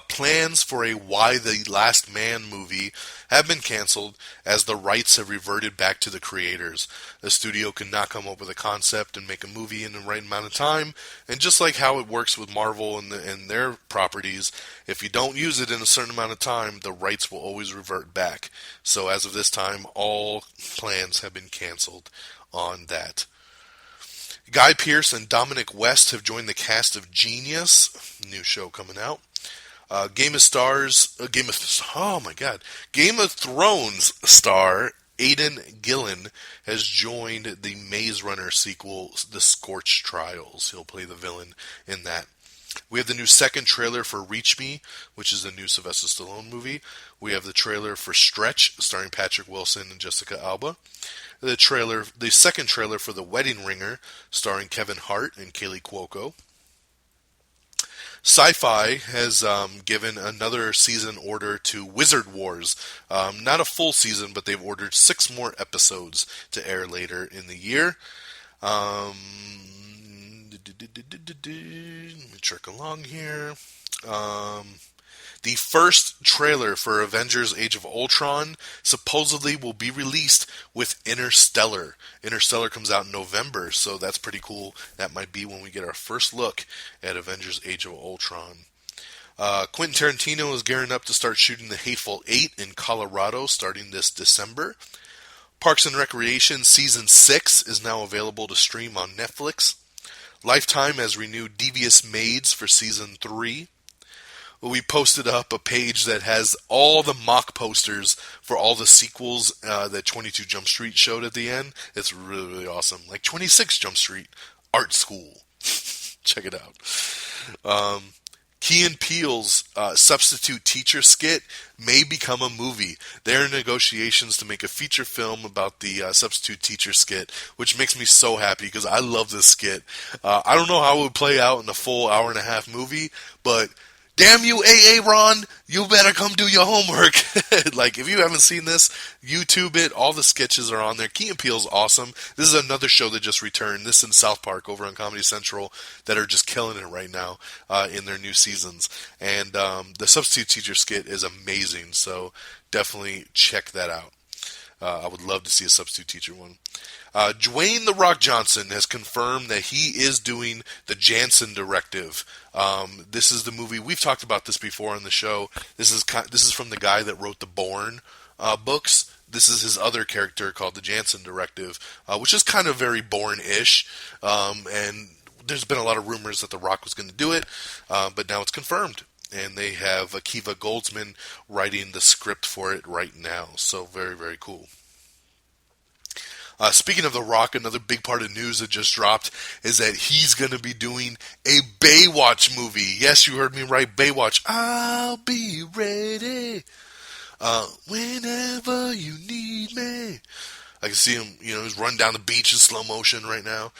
Plans for a Why the Last Man movie have been canceled as the rights have reverted back to the creators. The studio could not come up with a concept and make a movie in the right amount of time, and just like how it works with Marvel and their properties, if you don't use it in a certain amount of time, the rights will always revert back. So as of this time, all plans have been canceled on that. Guy Pearce and Dominic West have joined the cast of Genius, new show coming out. Game of Thrones star Aidan Gillen has joined the Maze Runner sequel, The Scorched Trials. He'll play the villain in that. We have the new second trailer for Reach Me, which is a new Sylvester Stallone movie. We have the trailer for Stretch, starring Patrick Wilson and Jessica Alba. The second trailer for The Wedding Ringer, starring Kevin Hart and Kaylee Cuoco. Sci-Fi has given another season order to Wizard Wars. Not a full season, but they've ordered 6 more episodes to air later in the year. Let me check along here. The first trailer for Avengers Age of Ultron supposedly will be released with Interstellar. Interstellar comes out in November, so that's pretty cool. That might be when we get our first look at Avengers Age of Ultron. Quentin Tarantino is gearing up to start shooting The Hateful Eight in Colorado starting this December. Parks and Recreation Season 6 is now available to stream on Netflix. Lifetime has renewed Devious Maids for Season 3. We posted up a page that has all the mock posters for all the sequels that 22 Jump Street showed at the end. It's really, really awesome. Like 26 Jump Street Art School. Check it out. Key and Peele's Substitute Teacher skit may become a movie. They're in negotiations to make a feature film about the Substitute Teacher skit, which makes me so happy because I love this skit. I don't know how it would play out in a full hour-and-a-half movie, but damn you, AA Ron, you better come do your homework. Like, if you haven't seen this, YouTube it. All the sketches are on there. Key and Peele's awesome. This is another show that just returned. This in South Park over on Comedy Central that are just killing it right now in their new seasons. And the Substitute Teacher skit is amazing, so definitely check that out. I would love to see a Substitute Teacher one. Dwayne "The Rock" Johnson has confirmed that he is doing the Jansen Directive. This is the movie, we've talked about this before on the show. This is from the guy that wrote the Bourne books. This is his other character called the Jansen Directive, which is kind of very Bourne-ish. And there's been a lot of rumors that The Rock was going to do it, but now it's confirmed. And they have Akiva Goldsman writing the script for it right now. So very, very cool. Speaking of The Rock, another big part of news that just dropped is that he's going to be doing a Baywatch movie. Yes, you heard me right, Baywatch. I'll be ready whenever you need me. I can see him, he's running down the beach in slow motion right now.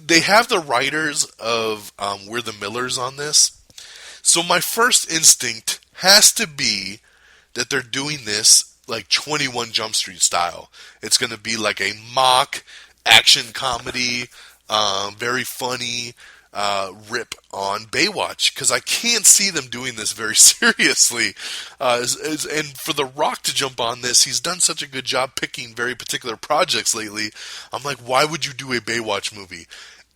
They have the writers of We're the Millers on this. So my first instinct has to be that they're doing this like 21 Jump Street style. It's going to be like a mock action comedy, very funny rip on Baywatch, because I can't see them doing this very seriously. And for The Rock to jump on this, he's done such a good job picking very particular projects lately. I'm like, why would you do a Baywatch movie?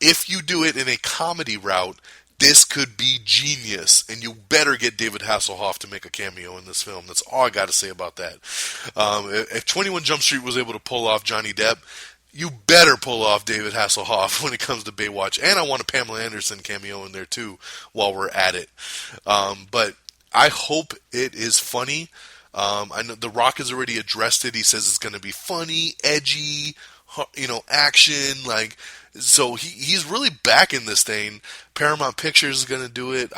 If you do it in a comedy route, this could be genius, and you better get David Hasselhoff to make a cameo in this film. That's all I got to say about that. If 21 Jump Street was able to pull off Johnny Depp, you better pull off David Hasselhoff when it comes to Baywatch. And I want a Pamela Anderson cameo in there, too, while we're at it. But I hope it is funny. I know The Rock has already addressed it. He says it's going to be funny, edgy, action, like... So he's really back in this thing. Paramount Pictures is going to do it.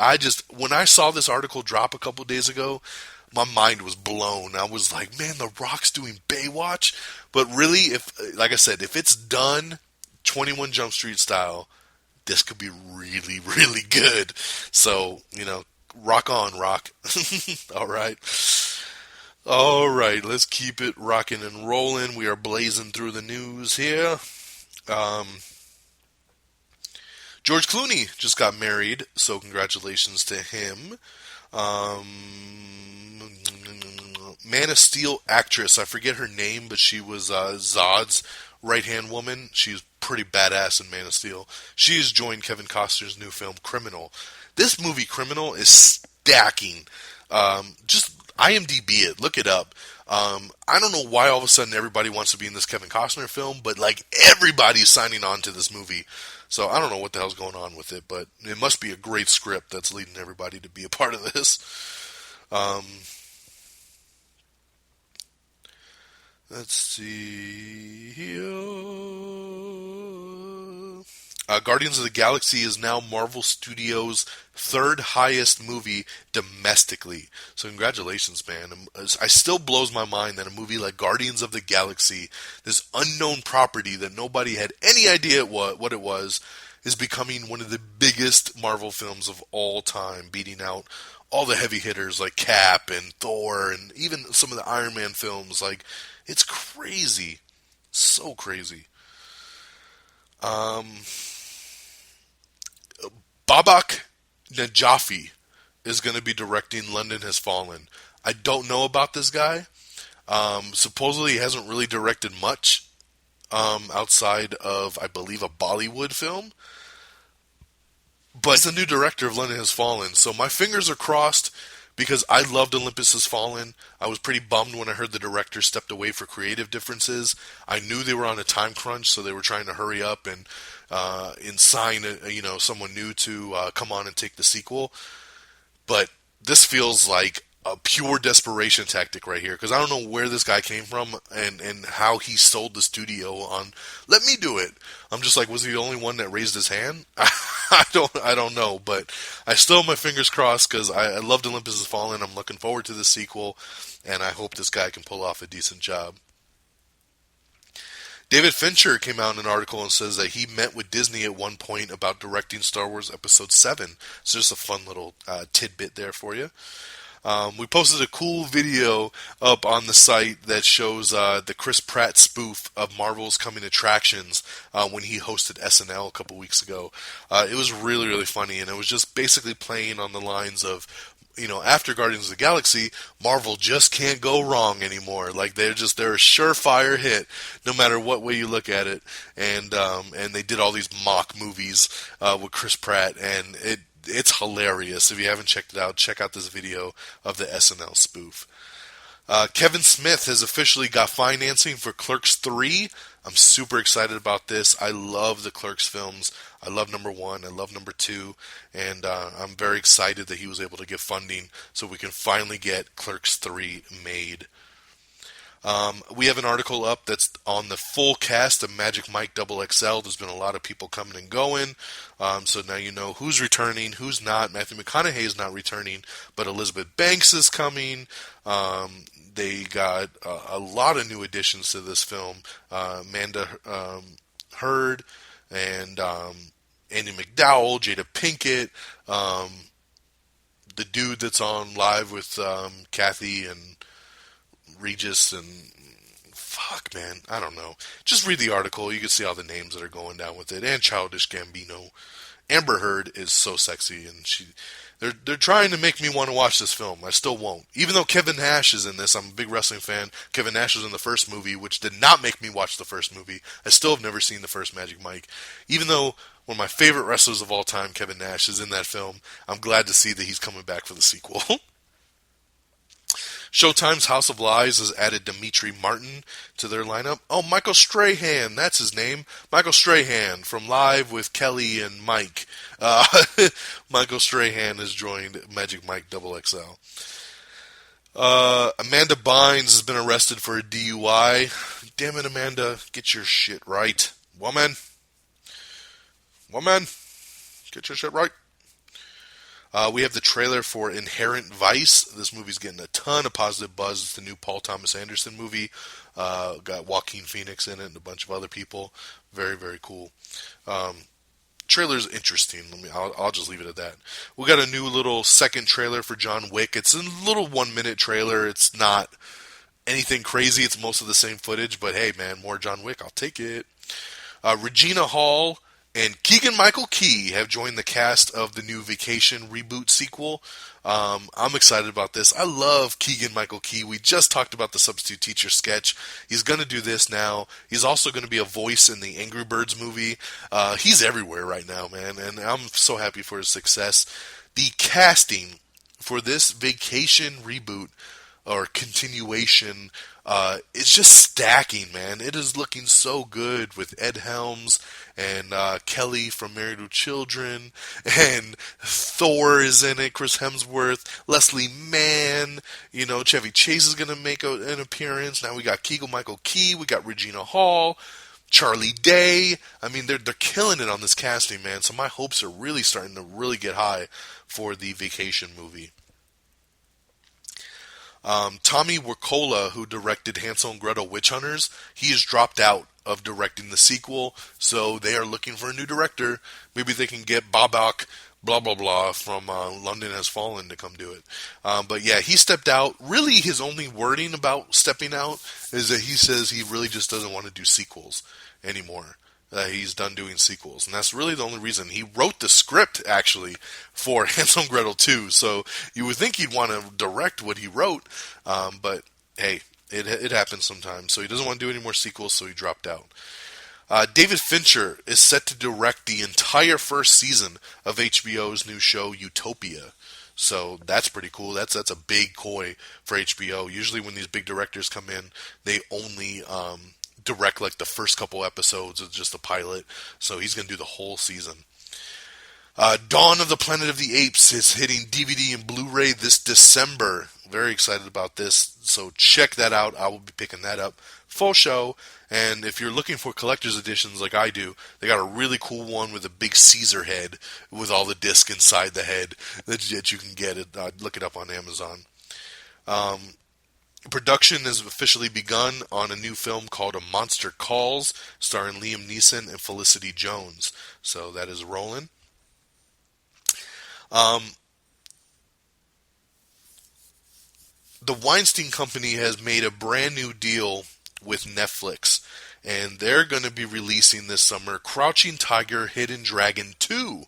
When I saw this article drop a couple days ago, my mind was blown. I was like, man, The Rock's doing Baywatch. But really, like I said, if it's done 21 Jump Street style, this could be really, really good. So, rock on, Rock. All right. All right, let's keep it rocking and rolling. We are blazing through the news here. George Clooney just got married, so congratulations to him. Man of Steel actress, I forget her name, but she was Zod's right-hand woman. She's pretty badass in Man of Steel. She has joined Kevin Costner's new film, Criminal. This movie, Criminal, is stacking. Just IMDb it, look it up. I don't know why all of a sudden everybody wants to be in this Kevin Costner film, but like everybody's signing on to this movie. So I don't know what the hell's going on with it, but it must be a great script that's leading everybody to be a part of this. Let's see here. Guardians of the Galaxy is now Marvel Studios' third highest movie domestically. So congratulations, man. It still blows my mind that a movie like Guardians of the Galaxy, this unknown property that nobody had any idea what it was, is becoming one of the biggest Marvel films of all time, beating out all the heavy hitters like Cap and Thor and even some of the Iron Man films. Like, it's crazy. So crazy. Babak Najafi is going to be directing London Has Fallen. I don't know about this guy. Supposedly he hasn't really directed much outside of, I believe, a Bollywood film. But he's the new director of London Has Fallen. So my fingers are crossed because I loved Olympus Has Fallen. I was pretty bummed when I heard the director stepped away for creative differences. I knew they were on a time crunch, so they were trying to hurry up and sign someone new to come on and take the sequel. But this feels like a pure desperation tactic right here, because I don't know where this guy came from and how he sold the studio on, let me do it. I'm just like, was he the only one that raised his hand? I don't know, but I still have my fingers crossed because I loved Olympus Has Fallen. I'm looking forward to the sequel, and I hope this guy can pull off a decent job. David Fincher came out in an article and says that he met with Disney at one point about directing Star Wars Episode 7. So just a fun little tidbit there for you. We posted a cool video up on the site that shows the Chris Pratt spoof of Marvel's Coming Attractions when he hosted SNL a couple weeks ago. It was really, really funny, and it was just basically playing on the lines of, after Guardians of the Galaxy, Marvel just can't go wrong anymore. Like, they're a surefire hit, no matter what way you look at it. And they did all these mock movies with Chris Pratt, and it's hilarious. If you haven't checked it out, check out this video of the SNL spoof. Kevin Smith has officially got financing for Clerks 3. I'm super excited about this. I love the Clerks films. I love number 1. I love number 2. And I'm very excited that he was able to get funding so we can finally get Clerks 3 made. We have an article up that's on the full cast of Magic Mike XXL. There's been a lot of people coming and going. So now you know who's returning, who's not. Matthew McConaughey is not returning, but Elizabeth Banks is coming. They got a lot of new additions to this film. Amanda Heard and Andy McDowell, Jada Pinkett, the dude that's on live with Kathy and Regis and fuck, man, I don't know. Just read the article. You can see all the names that are going down with it. And Childish Gambino. Amber Heard is so sexy, and they're trying to make me want to watch this film. I still won't. Even though Kevin Nash is in this, I'm a big wrestling fan. Kevin Nash was in the first movie, which did not make me watch the first movie. I still have never seen the first Magic Mike. Even though one of my favorite wrestlers of all time, Kevin Nash, is in that film, I'm glad to see that he's coming back for the sequel. Showtime's House of Lies has added Dimitri Martin to their lineup. Oh, Michael Strahan, that's his name. Michael Strahan from Live with Kelly and Mike. Michael Strahan has joined Magic Mike XXL. Amanda Bynes has been arrested for a DUI. Damn it, Amanda, get your shit right, woman. Well, man, get your shit right. We have the trailer for Inherent Vice. This movie's getting a ton of positive buzz. It's the new Paul Thomas Anderson movie. Got Joaquin Phoenix in it and a bunch of other people. Very, very cool. Trailer's interesting. I'll just leave it at that. We got a new little second trailer for John Wick. It's a little 1-minute trailer. It's not anything crazy. It's most of the same footage. But hey, man, more John Wick. I'll take it. Regina Hall and Keegan-Michael Key have joined the cast of the new Vacation reboot sequel. I'm excited about this. I love Keegan-Michael Key. We just talked about the Substitute Teacher sketch. He's going to do this now. He's also going to be a voice in the Angry Birds movie. He's everywhere right now, man, and I'm so happy for his success. The casting for this Vacation reboot or continuation, it's just stacking, man. It is looking so good with Ed Helms and Kelly from Married with Children, and Thor is in it, Chris Hemsworth, Leslie Mann, Chevy Chase is going to make an appearance. Now we got Keegan-Michael Key, we got Regina Hall, Charlie Day. I mean, they're killing it on this casting, man, so my hopes are really starting to really get high for the Vacation movie. Tommy Wirkola, who directed Hansel and Gretel Witch Hunters, he has dropped out of directing the sequel, so they are looking for a new director. Maybe they can get Babak blah blah blah from London Has Fallen to come do it. But yeah, he stepped out. Really, his only wording about stepping out is that he says he really just doesn't want to do sequels anymore. He's done doing sequels, and that's really the only reason. He wrote the script, actually, for Hansel and Gretel 2, so you would think he'd want to direct what he wrote, but hey, it happens sometimes. So he doesn't want to do any more sequels, so he dropped out. David Fincher is set to direct the entire first season of HBO's new show, Utopia. So that's pretty cool. That's a big koi for HBO. Usually when these big directors come in, they only direct like the first couple episodes of just the pilot, so he's going to do the whole season. Dawn of the Planet of the Apes is hitting DVD and Blu-ray this December. Very excited about this, so check that out. I will be picking that up. Full show, and if you're looking for collector's editions like I do, they got a really cool one with a big Caesar head with all the disc inside the head that you can get it. Look it up on Amazon. Production has officially begun on a new film called A Monster Calls, starring Liam Neeson and Felicity Jones. So that is rolling. The Weinstein Company has made a brand new deal with Netflix, and they're going to be releasing this summer Crouching Tiger, Hidden Dragon 2.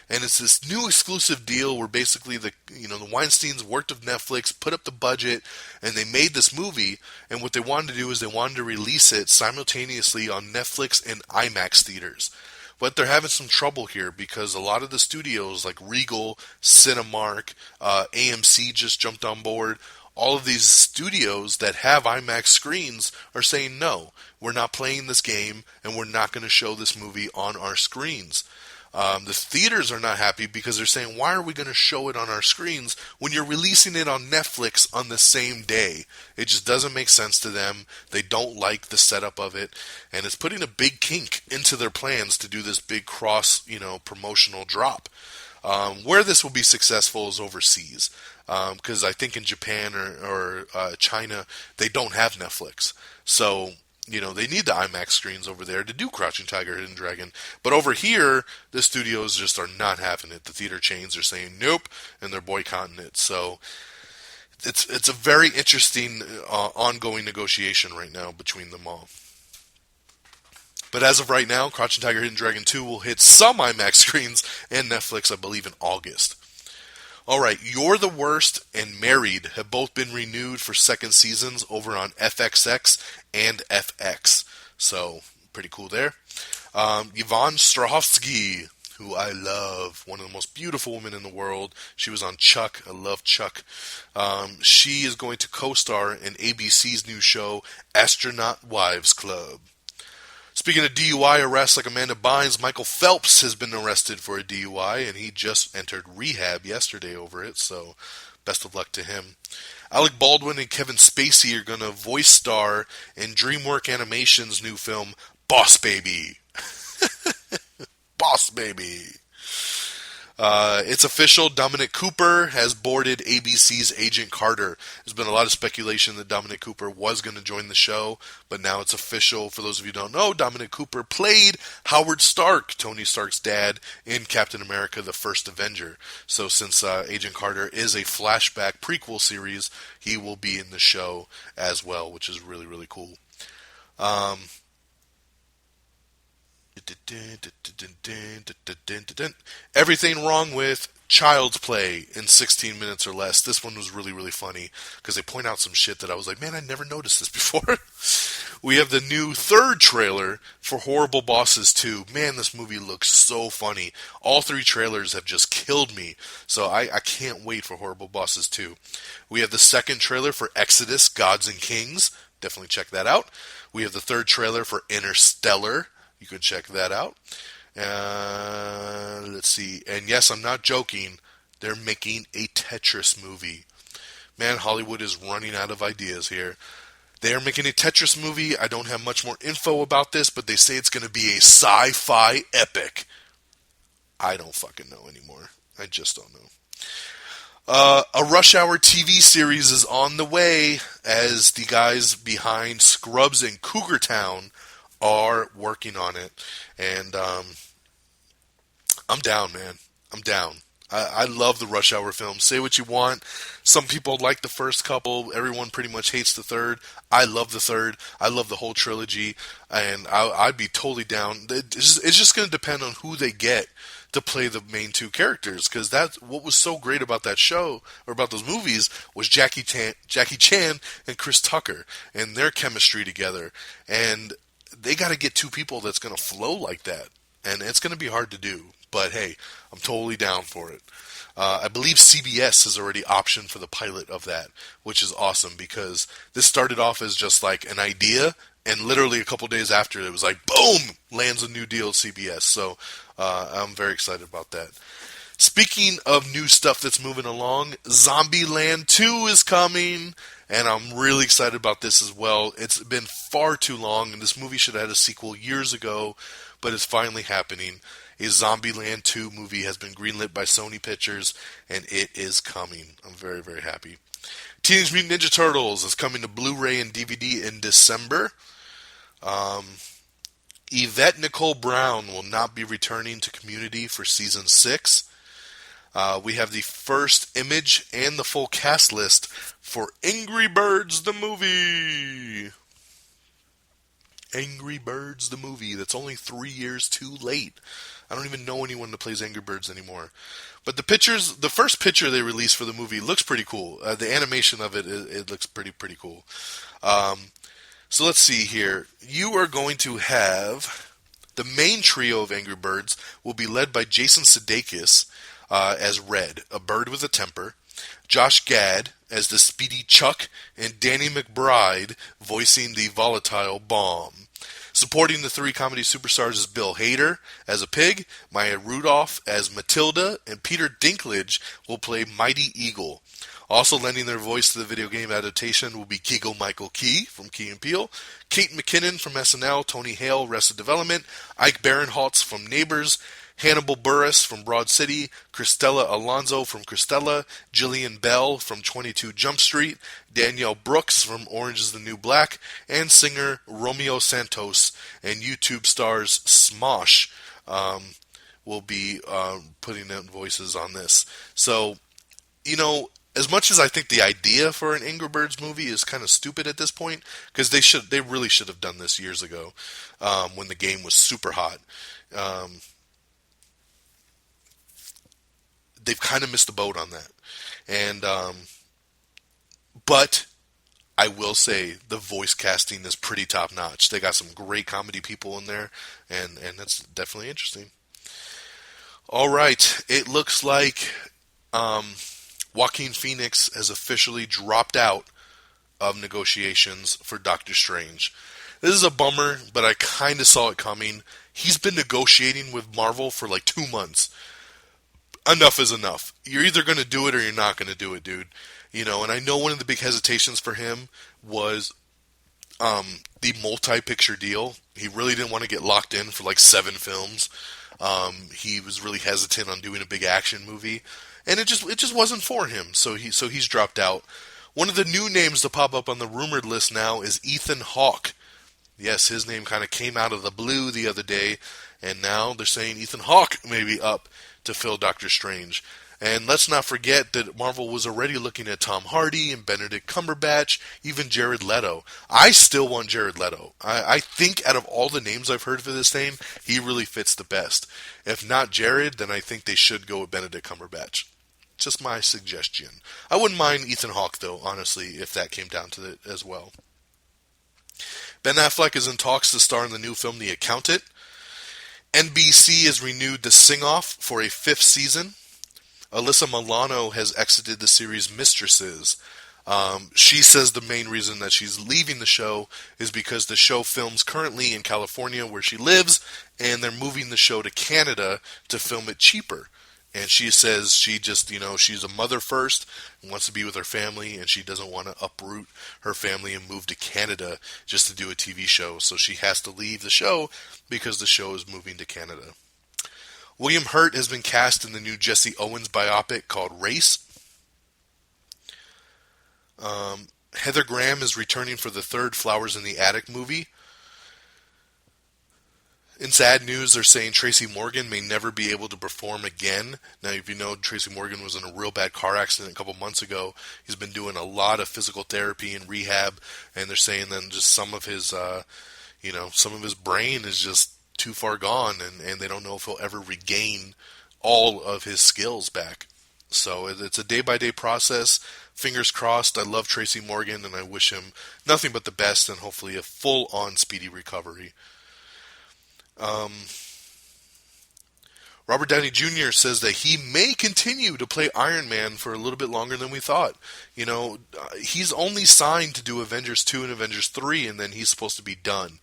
And it's this new exclusive deal where basically the Weinsteins worked with Netflix, put up the budget, and they made this movie. And what they wanted to do is they wanted to release it simultaneously on Netflix and IMAX theaters. But they're having some trouble here because a lot of the studios like Regal, Cinemark, AMC just jumped on board. All of these studios that have IMAX screens are saying, no, we're not playing this game and we're not going to show this movie on our screens. The theaters are not happy because they're saying, why are we going to show it on our screens when you're releasing it on Netflix on the same day? It just doesn't make sense to them. They don't like the setup of it, and it's putting a big kink into their plans to do this big cross, promotional drop. Where this will be successful is overseas, because I think in Japan or China, they don't have Netflix. So they need the IMAX screens over there to do Crouching Tiger, Hidden Dragon. But over here, the studios just are not having it. The theater chains are saying nope, and they're boycotting it. So it's a very interesting ongoing negotiation right now between them all. But as of right now, Crouching Tiger, Hidden Dragon 2 will hit some IMAX screens and Netflix, I believe, in August. Alright, You're the Worst and Married have both been renewed for second seasons over on FXX and FX. So, pretty cool there. Yvonne Strahovski, who I love, one of the most beautiful women in the world. She was on Chuck. I love Chuck. She is going to co-star in ABC's new show, Astronaut Wives Club. Speaking of DUI arrests like Amanda Bynes, Michael Phelps has been arrested for a DUI, and he just entered rehab yesterday over it, so best of luck to him. Alec Baldwin and Kevin Spacey are going to voice star in DreamWorks Animation's new film, Boss Baby. boss baby. It's official. Dominic Cooper has boarded ABC's Agent Carter. There's been a lot of speculation that Dominic Cooper was going to join the show, but now it's official. For those of you who don't know, Dominic Cooper played Howard Stark, Tony Stark's dad, in Captain America: The First Avenger. So since Agent Carter is a flashback prequel series, he will be in the show as well, which is really, really cool. Everything wrong with Child's Play in 16 minutes or less. This one was really, really funny because they point out some shit that I was like, man, I never noticed this before. We have the new third trailer for Horrible Bosses 2. Man, this movie looks so funny. All three trailers have just killed me. So I can't wait for Horrible Bosses 2. We have the second trailer for Exodus: Gods and Kings. Definitely check that out. We have the third trailer for Interstellar. You can check that out. Let's see. And yes, I'm not joking. They're making a Tetris movie. Man, Hollywood is running out of ideas here. They are making a Tetris movie. I don't have much more info about this, but they say it's going to be a sci-fi epic. I don't fucking know anymore. I just don't know. A Rush Hour TV series is on the way, as the guys behind Scrubs and Cougar Town are working on it. And I'm down, man. I'm down. I love the Rush Hour films. Say what you want. Some people like the first couple. Everyone pretty much hates the third. I love the third. I love the whole trilogy. And I'd be totally down. It's just going to depend on who they get to play the main two characters. Because that's what was so great about that show, or about those movies, was Jackie Chan and Chris Tucker and their chemistry together. And they got to get two people that's going to flow like that. And it's going to be hard to do. But hey, I'm totally down for it. I believe CBS has already optioned for the pilot of that, which is awesome, because this started off as just like an idea, and literally a couple days after, it was like, boom, lands a new deal at CBS. So I'm very excited about that. Speaking of new stuff that's moving along, Zombieland 2 is coming, and I'm really excited about this as well. It's been far too long, and this movie should have had a sequel years ago, but it's finally happening. A Zombieland 2 movie has been greenlit by Sony Pictures, and it is coming. I'm very, very happy. Teenage Mutant Ninja Turtles is coming to Blu-ray and DVD in December. Yvette Nicole Brown will not be returning to Community for Season 6. We have the first image and the full cast list for Angry Birds the movie. Angry Birds the movie. That's only 3 years too late. I don't even know anyone that plays Angry Birds anymore. But the first picture they released for the movie looks pretty cool. The animation of it looks pretty cool. So let's see here. You are going to have the main trio of Angry Birds will be led by Jason Sudeikis as Red, a bird with a temper, Josh Gad as the speedy Chuck, and Danny McBride voicing the volatile Bomb. Supporting the three comedy superstars is Bill Hader as a pig, Maya Rudolph as Matilda, and Peter Dinklage will play Mighty Eagle. Also lending their voice to the video game adaptation will be Keegan-Michael Key from Key and Peele, Kate McKinnon from SNL, Tony Hale, Arrested Development, Ike Barinholtz from Neighbors, Hannibal Buress from Broad City, Cristela Alonso from Cristela, Jillian Bell from 22 Jump Street, Danielle Brooks from Orange is the New Black, and singer Romeo Santos and YouTube stars Smosh will be putting in voices on this. So, as much as I think the idea for an Angry Birds movie is kind of stupid at this point, because they really should have done this years ago when the game was super hot. They've kind of missed the boat on that. And but I will say the voice casting is pretty top notch. They got some great comedy people in there, and that's definitely interesting. All right, it looks like Joaquin Phoenix has officially dropped out of negotiations for Doctor Strange. This is a bummer, but I kind of saw it coming. He's been negotiating with Marvel for like 2 months. Enough is enough. You're either going to do it or you're not going to do it, dude. And I know one of the big hesitations for him was the multi-picture deal. He really didn't want to get locked in for like 7 films. He was really hesitant on doing a big action movie, and it just wasn't for him. So he's dropped out. One of the new names to pop up on the rumored list now is Ethan Hawke. Yes, his name kind of came out of the blue the other day, and now they're saying Ethan Hawke may be up to fill Doctor Strange. And let's not forget that Marvel was already looking at Tom Hardy and Benedict Cumberbatch, even Jared Leto. I still want Jared Leto. I think out of all the names I've heard for this thing, he really fits the best. If not Jared, then I think they should go with Benedict Cumberbatch. Just my suggestion. I wouldn't mind Ethan Hawke, though, honestly, if that came down to it as well. Ben Affleck is in talks to star in the new film The Accountant. NBC has renewed The Sing-Off for a 5th season. Alyssa Milano has exited the series Mistresses. She says the main reason that she's leaving the show is because the show films currently in California where she lives, and they're moving the show to Canada to film it cheaper. And she says she just, she's a mother first and wants to be with her family, and she doesn't want to uproot her family and move to Canada just to do a TV show. So she has to leave the show because the show is moving to Canada. William Hurt has been cast in the new Jesse Owens biopic called Race. Heather Graham is returning for the 3rd Flowers in the Attic movie. In sad news, they're saying Tracy Morgan may never be able to perform again. Now, if you know, Tracy Morgan was in a real bad car accident a couple months ago. He's been doing a lot of physical therapy and rehab, and they're saying that just some of his brain is just too far gone, and they don't know if he'll ever regain all of his skills back. So it's a day-by-day process. Fingers crossed. I love Tracy Morgan, and I wish him nothing but the best and hopefully a full-on speedy recovery. Robert Downey Jr. says that he may continue to play Iron Man for a little bit longer than we thought. He's only signed to do Avengers 2 and Avengers 3, and then he's supposed to be done.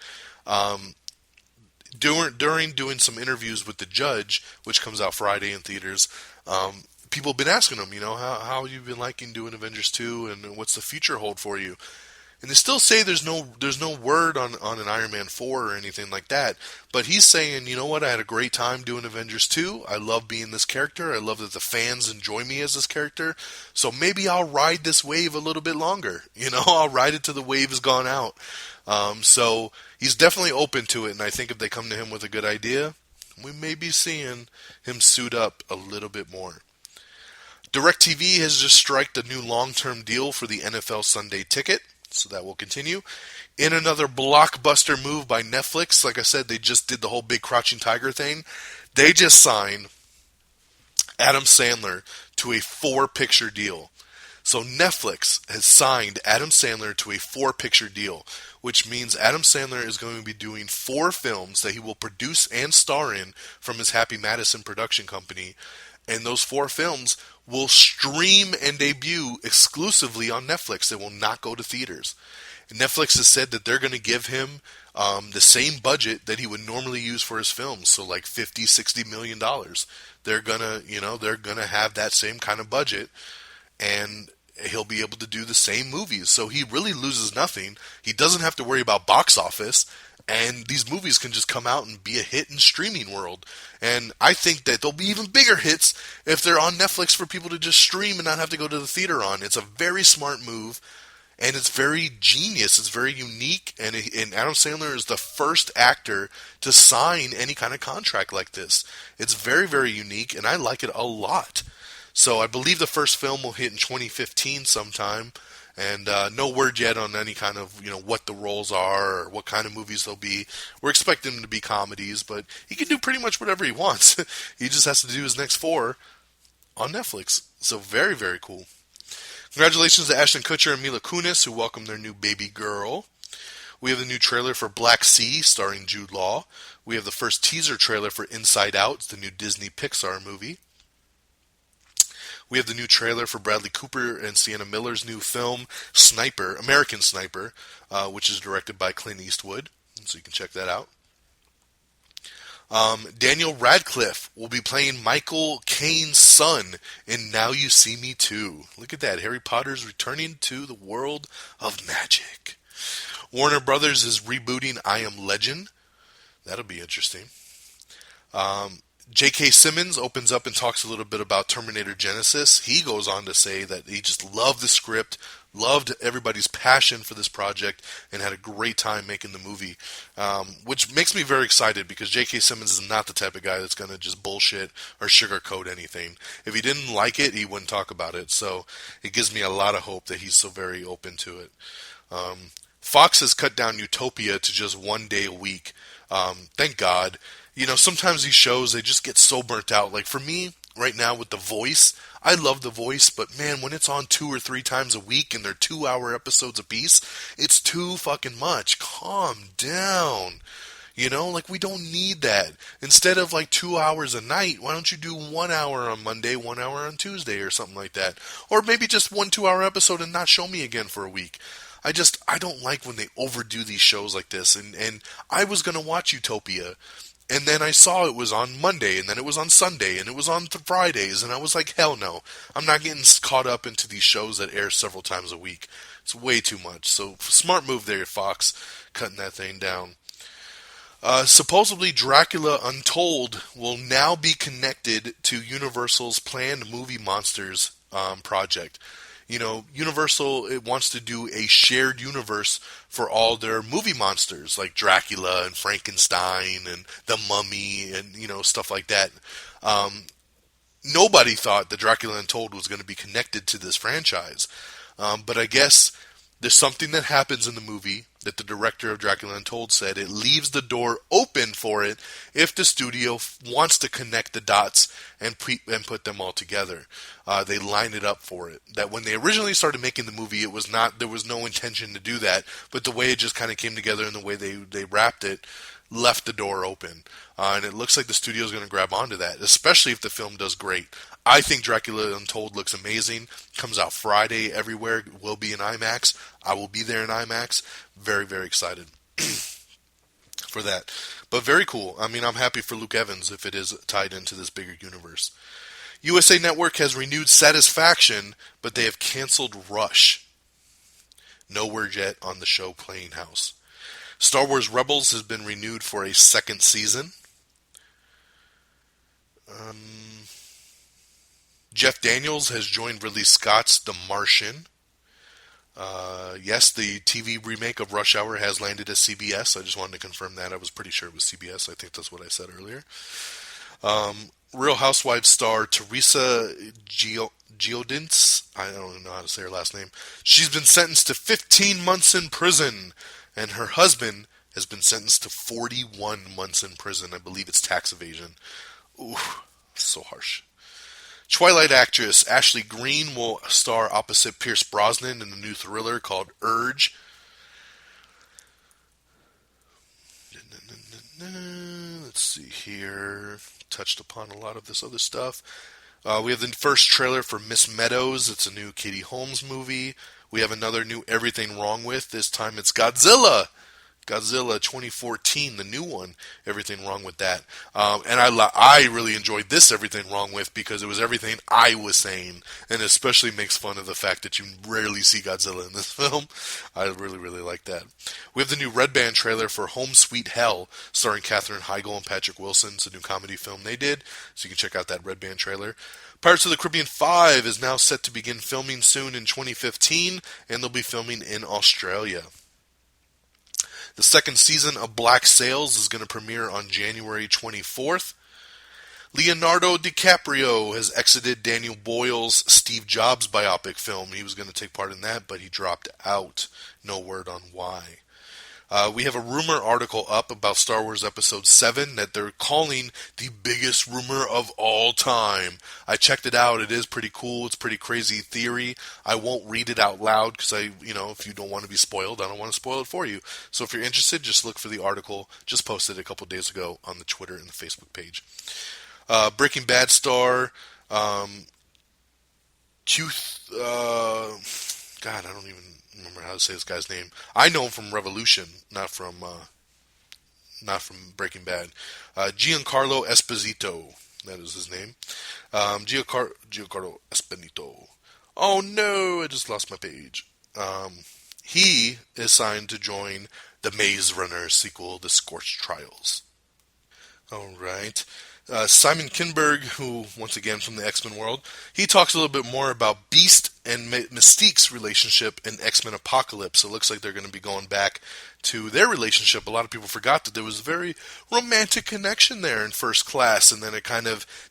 During doing some interviews with The Judge, which comes out Friday in theaters, people have been asking him, how you've been liking doing Avengers 2 and what's the future hold for you. And they still say there's no word on an Iron Man 4 or anything like that. But he's saying, you know what, I had a great time doing Avengers 2. I love being this character. I love that the fans enjoy me as this character. So maybe I'll ride this wave a little bit longer. I'll ride it till the wave has gone out. So he's definitely open to it. And I think if they come to him with a good idea, we may be seeing him suit up a little bit more. DirecTV has just striked a new long-term deal for the NFL Sunday Ticket. So that will continue. In another blockbuster move by Netflix, like I said, they just did the whole big Crouching Tiger thing. They just signed Adam Sandler to a 4-picture deal. So Netflix has signed Adam Sandler to a 4-picture deal, which means Adam Sandler is going to be doing 4 films that he will produce and star in from his Happy Madison production company. And those 4 films will stream and debut exclusively on Netflix. They will not go to theaters. And Netflix has said that they're going to give him the same budget that he would normally use for his films, so like $50-60 million. They're gonna have that same kind of budget, and he'll be able to do the same movies. So he really loses nothing. He doesn't have to worry about box office. And these movies can just come out and be a hit in streaming world. And I think that they'll be even bigger hits if they're on Netflix for people to just stream and not have to go to the theater on. It's a very smart move, and it's very genius. It's very unique, and Adam Sandler is the first actor to sign any kind of contract like this. It's very, very unique, and I like it a lot. So I believe the first film will hit in 2015 sometime. And no word yet on any kind of, what the roles are or what kind of movies they'll be. We're expecting them to be comedies, but he can do pretty much whatever he wants. He just has to do his next 4 on Netflix. So very, very cool. Congratulations to Ashton Kutcher and Mila Kunis, who welcomed their new baby girl. We have the new trailer for Black Sea, starring Jude Law. We have the first teaser trailer for Inside Out, the new Disney Pixar movie. We have the new trailer for Bradley Cooper and Sienna Miller's new film, Sniper, American Sniper, which is directed by Clint Eastwood. So you can check that out. Daniel Radcliffe will be playing Michael Caine's son in Now You See Me Too. Look at that. Harry Potter's returning to the world of magic. Warner Brothers is rebooting I Am Legend. That'll be interesting. J.K. Simmons opens up and talks a little bit about Terminator Genesis. He goes on to say that he just loved the script, loved everybody's passion for this project, and had a great time making the movie, which makes me very excited because J.K. Simmons is not the type of guy that's going to just bullshit or sugarcoat anything. If he didn't like it, he wouldn't talk about it, so it gives me a lot of hope that he's so very open to it. Fox has cut down Utopia to just 1 day a week. Thank God. You know, sometimes these shows, they just get so burnt out. Like for me, right now with The Voice, I love The Voice, but man, when it's on 2 or 3 times a week and they're 2-hour episodes apiece, it's too fucking much. Calm down. You know, like we don't need that. Instead of like 2 hours a night, why don't you do 1 hour on Monday, 1 hour on Tuesday or something like that? Or maybe just 1 2-hour episode and not show me again for a week. I don't like when they overdo these shows like this. And I was going to watch Utopia, and then I saw it was on Monday, and then it was on Sunday, and it was on Fridays, and I was like, hell no. I'm not getting caught up into these shows that air several times a week. It's way too much. So, smart move there, Fox, cutting that thing down. Supposedly, Dracula Untold will now be connected to Universal's planned Movie Monsters project. You know, Universal, it wants to do a shared universe for all their movie monsters, like Dracula and Frankenstein and The Mummy and, you know, stuff like that. Nobody thought that Dracula Untold was going to be connected to this franchise. But I guess there's something that happens in the movie that the director of Dracula Untold said it leaves the door open for it if the studio wants to connect the dots and put them all together. They line it up for it. That when they originally started making the movie, there was no intention to do that, but the way it just kind of came together and the way they wrapped it left the door open. And it looks like the studio is going to grab onto that, especially if the film does great. I think Dracula Untold looks amazing. Comes out Friday everywhere. It will be in IMAX. I will be there in IMAX. Very, very excited for that. But very cool. I mean, I'm happy for Luke Evans if it is tied into this bigger universe. USA Network has renewed Satisfaction, but they have canceled Rush. No word yet on the show Playing House. Star Wars Rebels has been renewed for a 2nd season. Jeff Daniels has joined Ridley Scott's The Martian. Yes, the TV remake of Rush Hour has landed at CBS. I just wanted to confirm that. I was pretty sure it was CBS. I think that's what I said earlier. Real Housewives star Teresa Giodins, I don't even know how to say her last name. She's been sentenced to 15 months in prison, and her husband has been sentenced to 41 months in prison. I believe it's tax evasion. Ooh, so harsh. Twilight actress Ashley Greene will star opposite Pierce Brosnan in a new thriller called Urge. Let's see here. Touched upon a lot of this other stuff. We have the first trailer for Miss Meadows. It's a new Katie Holmes movie. We have another new Everything Wrong With. This time it's Godzilla. Godzilla 2014, the new one, Everything Wrong With That. And I really enjoyed this Everything Wrong With because it was everything I was saying, and especially makes fun of the fact that you rarely see Godzilla in this film. I really, really like that. We have the new Red Band trailer for Home Sweet Hell, starring Katherine Heigl and Patrick Wilson. It's a new comedy film they did, so you can check out that Red Band trailer. Pirates of the Caribbean 5 is now set to begin filming soon in 2015, and they'll be filming in Australia. The 2nd season of Black Sails is going to premiere on January 24th. Leonardo DiCaprio has exited Daniel Boyle's Steve Jobs biopic film. He was going to take part in that, but he dropped out. No word on why. We have a rumor article up about Star Wars Episode 7 that they're calling the biggest rumor of all time. I checked it out. It is pretty cool. It's pretty crazy theory. I won't read it out loud because if you don't want to be spoiled, I don't want to spoil it for you. So if you're interested, just look for the article. Just posted it a couple days ago on the Twitter and the Facebook page. Breaking Bad star, God, I don't even remember how to say this guy's name. I know him from Revolution, not from Breaking Bad. Giancarlo Esposito, that is his name. Giancarlo Esposito. Oh no, I just lost my page. He is signed to join the Maze Runner sequel, The Scorched Trials. All right. Simon Kinberg, who, once again, from the X-Men world, he talks a little bit more about Beast and Mystique's relationship in X-Men Apocalypse. It looks like they're going to be going back to their relationship. A lot of people forgot that there was a very romantic connection there in First Class, and then they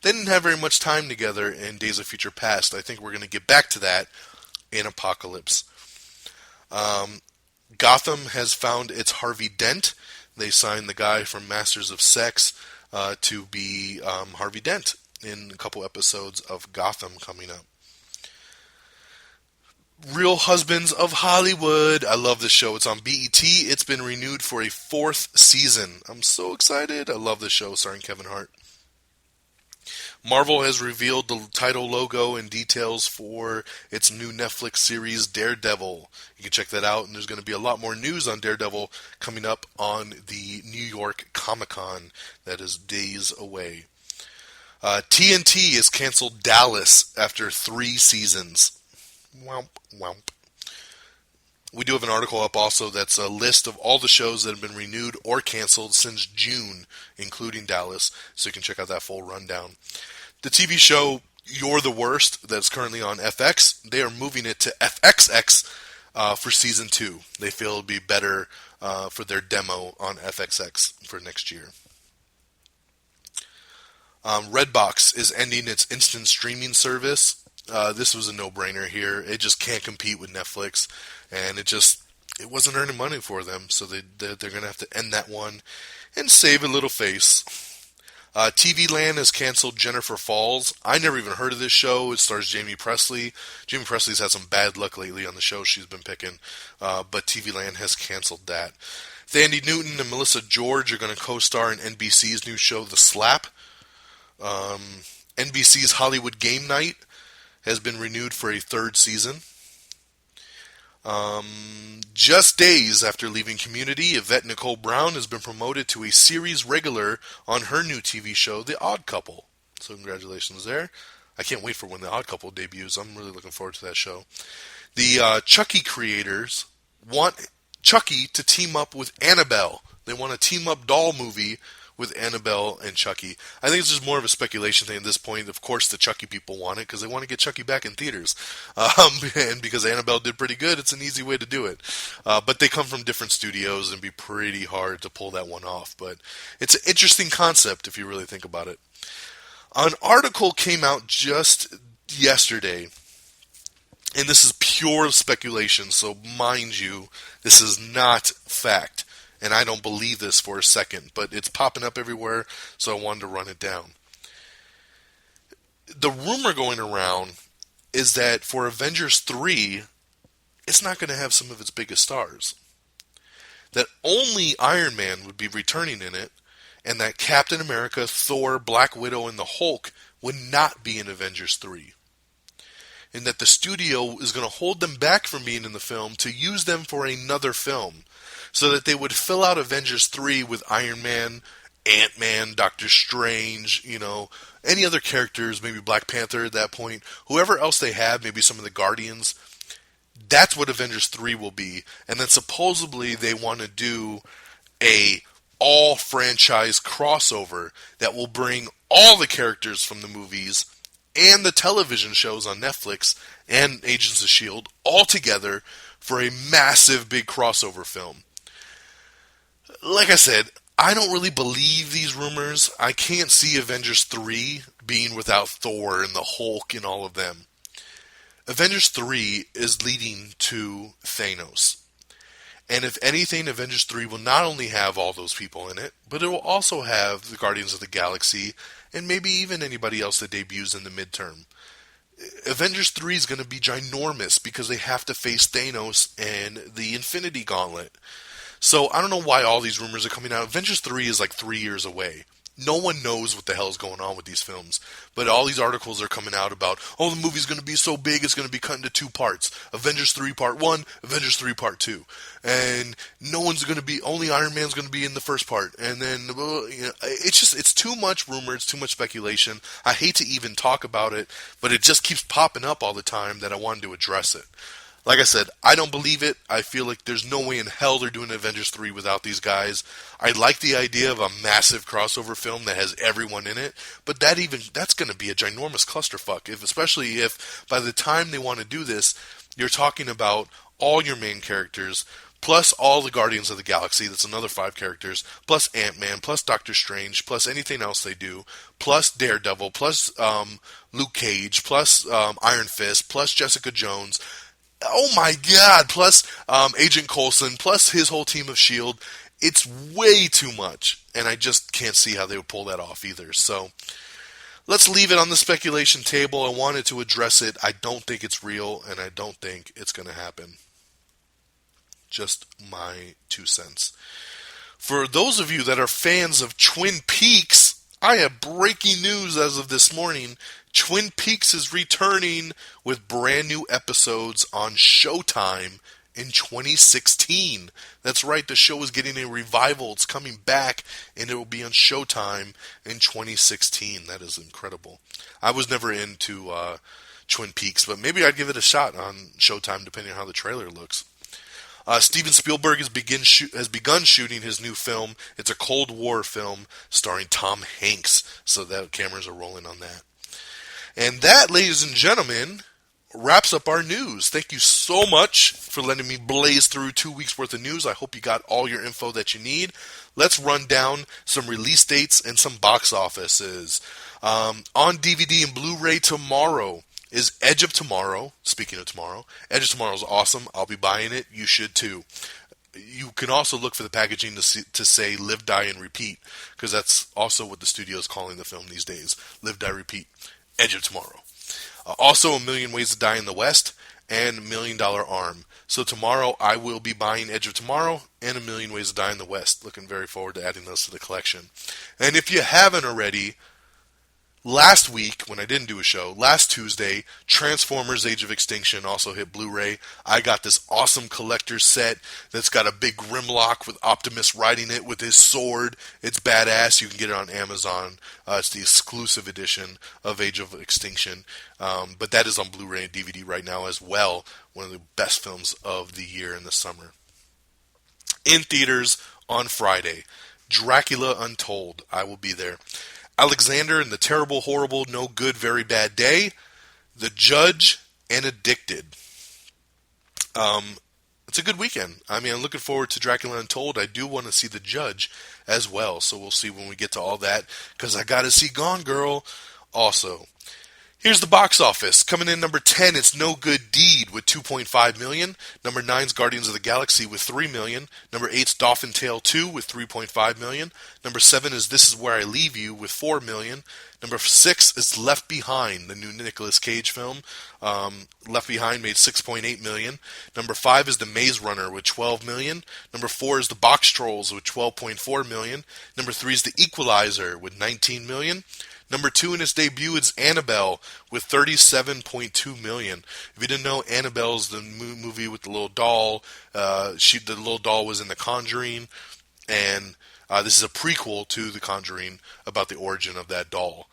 didn't have very much time together in Days of Future Past. I think we're going to get back to that in Apocalypse. Gotham has found its Harvey Dent. They signed the guy from Masters of Sex to be Harvey Dent in a couple episodes of Gotham coming up. Real Husbands of Hollywood. I love this show. It's on BET. It's been renewed for a 4th season. I'm so excited. I love this show starring Kevin Hart. Marvel has revealed the title, logo, and details for its new Netflix series, Daredevil. You can check that out, and there's going to be a lot more news on Daredevil coming up on the New York Comic-Con that is days away. TNT has canceled Dallas after 3 seasons. Womp, womp. We do have an article up also that's a list of all the shows that have been renewed or canceled since June, including Dallas, so you can check out that full rundown. The TV show You're the Worst that's currently on FX, they are moving it to FXX for Season 2. They feel it'll be better for their demo on FXX for next year. Redbox is ending its instant streaming service. This was a no-brainer here. It just can't compete with Netflix, and it wasn't earning money for them, so they're going to have to end that one and save a little face. TV Land has canceled Jennifer Falls. I never even heard of this show. It stars Jamie Presley. Jamie Presley's had some bad luck lately on the show she's been picking, but TV Land has canceled that. Thandie Newton and Melissa George are going to co-star in NBC's new show, The Slap. NBC's Hollywood Game Night has been renewed for a 3rd season. Just days after leaving Community, Yvette Nicole Brown has been promoted to a series regular on her new TV show, The Odd Couple. So congratulations there. I can't wait for when The Odd Couple debuts. I'm really looking forward to that show. The Chucky creators want Chucky to team up with Annabelle. They want a team-up doll movie with Annabelle and Chucky. I think it's just more of a speculation thing at this point. Of course, the Chucky people want it because they want to get Chucky back in theaters. And because Annabelle did pretty good, it's an easy way to do it. But they come from different studios and be pretty hard to pull that one off. But it's an interesting concept if you really think about it. An article came out just yesterday, and this is pure speculation, so mind you, this is not fact. And I don't believe this for a second, but it's popping up everywhere, so I wanted to run it down. The rumor going around is that for Avengers 3, it's not going to have some of its biggest stars. That only Iron Man would be returning in it, and that Captain America, Thor, Black Widow, and the Hulk would not be in Avengers 3. And that the studio is going to hold them back from being in the film to use them for another film, so that they would fill out Avengers 3 with Iron Man, Ant-Man, Doctor Strange, any other characters, maybe Black Panther at that point, whoever else they have, maybe some of the Guardians. That's what Avengers 3 will be. And then supposedly they want to do a all-franchise crossover that will bring all the characters from the movies and the television shows on Netflix and Agents of S.H.I.E.L.D. all together for a massive big crossover film. Like I said, I don't really believe these rumors. I can't see Avengers 3 being without Thor and the Hulk and all of them. Avengers 3 is leading to Thanos. And if anything, Avengers 3 will not only have all those people in it, but it will also have the Guardians of the Galaxy and maybe even anybody else that debuts in the midterm. Avengers 3 is going to be ginormous because they have to face Thanos and the Infinity Gauntlet. So I don't know why all these rumors are coming out. Avengers 3 is like 3 years away. No one knows what the hell is going on with these films. But all these articles are coming out about, the movie's going to be so big, it's going to be cut into 2 parts. Avengers 3 Part 1, Avengers 3 Part 2. And only Iron Man's going to be in the first part. And then, it's too much rumor, it's too much speculation. I hate to even talk about it, but it just keeps popping up all the time that I wanted to address it. Like I said, I don't believe it. I feel like there's no way in hell they're doing Avengers 3 without these guys. I like the idea of a massive crossover film that has everyone in it, but that's going to be a ginormous clusterfuck, especially if by the time they want to do this, you're talking about all your main characters, plus all the Guardians of the Galaxy, that's another 5 characters, plus Ant-Man, plus Doctor Strange, plus anything else they do, plus Daredevil, plus Luke Cage, plus Iron Fist, plus Jessica Jones. Oh my god, plus Agent Coulson, plus his whole team of S.H.I.E.L.D. It's way too much, and I just can't see how they would pull that off either. So, let's leave it on the speculation table. I wanted to address it. I don't think it's real, and I don't think it's going to happen. Just my 2 cents. For those of you that are fans of Twin Peaks, I have breaking news as of this morning. Twin Peaks is returning with brand new episodes on Showtime in 2016. That's right, the show is getting a revival. It's coming back, and it will be on Showtime in 2016. That is incredible. I was never into Twin Peaks, but maybe I'd give it a shot on Showtime, depending on how the trailer looks. Steven Spielberg has begun shooting his new film. It's a Cold War film starring Tom Hanks, so the cameras are rolling on that. And that, ladies and gentlemen, wraps up our news. Thank you so much for letting me blaze through 2 weeks worth of news. I hope you got all your info that you need. Let's run down some release dates and some box offices. On DVD and Blu-ray tomorrow is Edge of Tomorrow. Speaking of tomorrow, Edge of Tomorrow is awesome. I'll be buying it. You should too. You can also look for the packaging to say Live, Die, and Repeat, because that's also what the studio is calling the film these days. Live, Die, Repeat. Edge of Tomorrow. Also, A Million Ways to Die in the West and $1 Million Arm. So tomorrow I will be buying Edge of Tomorrow and A Million Ways to Die in the West. Looking very forward to adding those to the collection. And if you haven't already, last week, when I didn't do a show, last Tuesday, Transformers Age of Extinction also hit Blu-ray. I got this awesome collector's set that's got a big Grimlock with Optimus riding it with his sword. It's badass. You can get it on Amazon. It's the exclusive edition of Age of Extinction. But that is on Blu-ray and DVD right now as well. One of the best films of the year in the summer. In theaters on Friday, Dracula Untold. I will be there. Alexander and the Terrible, Horrible, No Good, Very Bad Day, The Judge, and Addicted. It's a good weekend. I mean, I'm looking forward to Dracula Untold. I do want to see The Judge as well, so we'll see when we get to all that, because I got to see Gone Girl also. Here's the box office. Coming in number 10, it's No Good Deed with $2.5 million. Number 9 is Guardians of the Galaxy with $3 million. Number 8 is Dolphin Tale 2 with $3.5 million. Number 7 is This Is Where I Leave You with $4 million. Number 6 is Left Behind, the new Nicolas Cage film. Left Behind made $6.8 million. Number 5 is The Maze Runner with $12 million. Number 4 is The Box Trolls with $12.4 million. Number 3 is The Equalizer with $19 million. Number 2 in its debut is Annabelle with $37.2 million. If you didn't know, Annabelle's the movie with the little doll. The little doll was in The Conjuring, and this is a prequel to The Conjuring about the origin of that doll.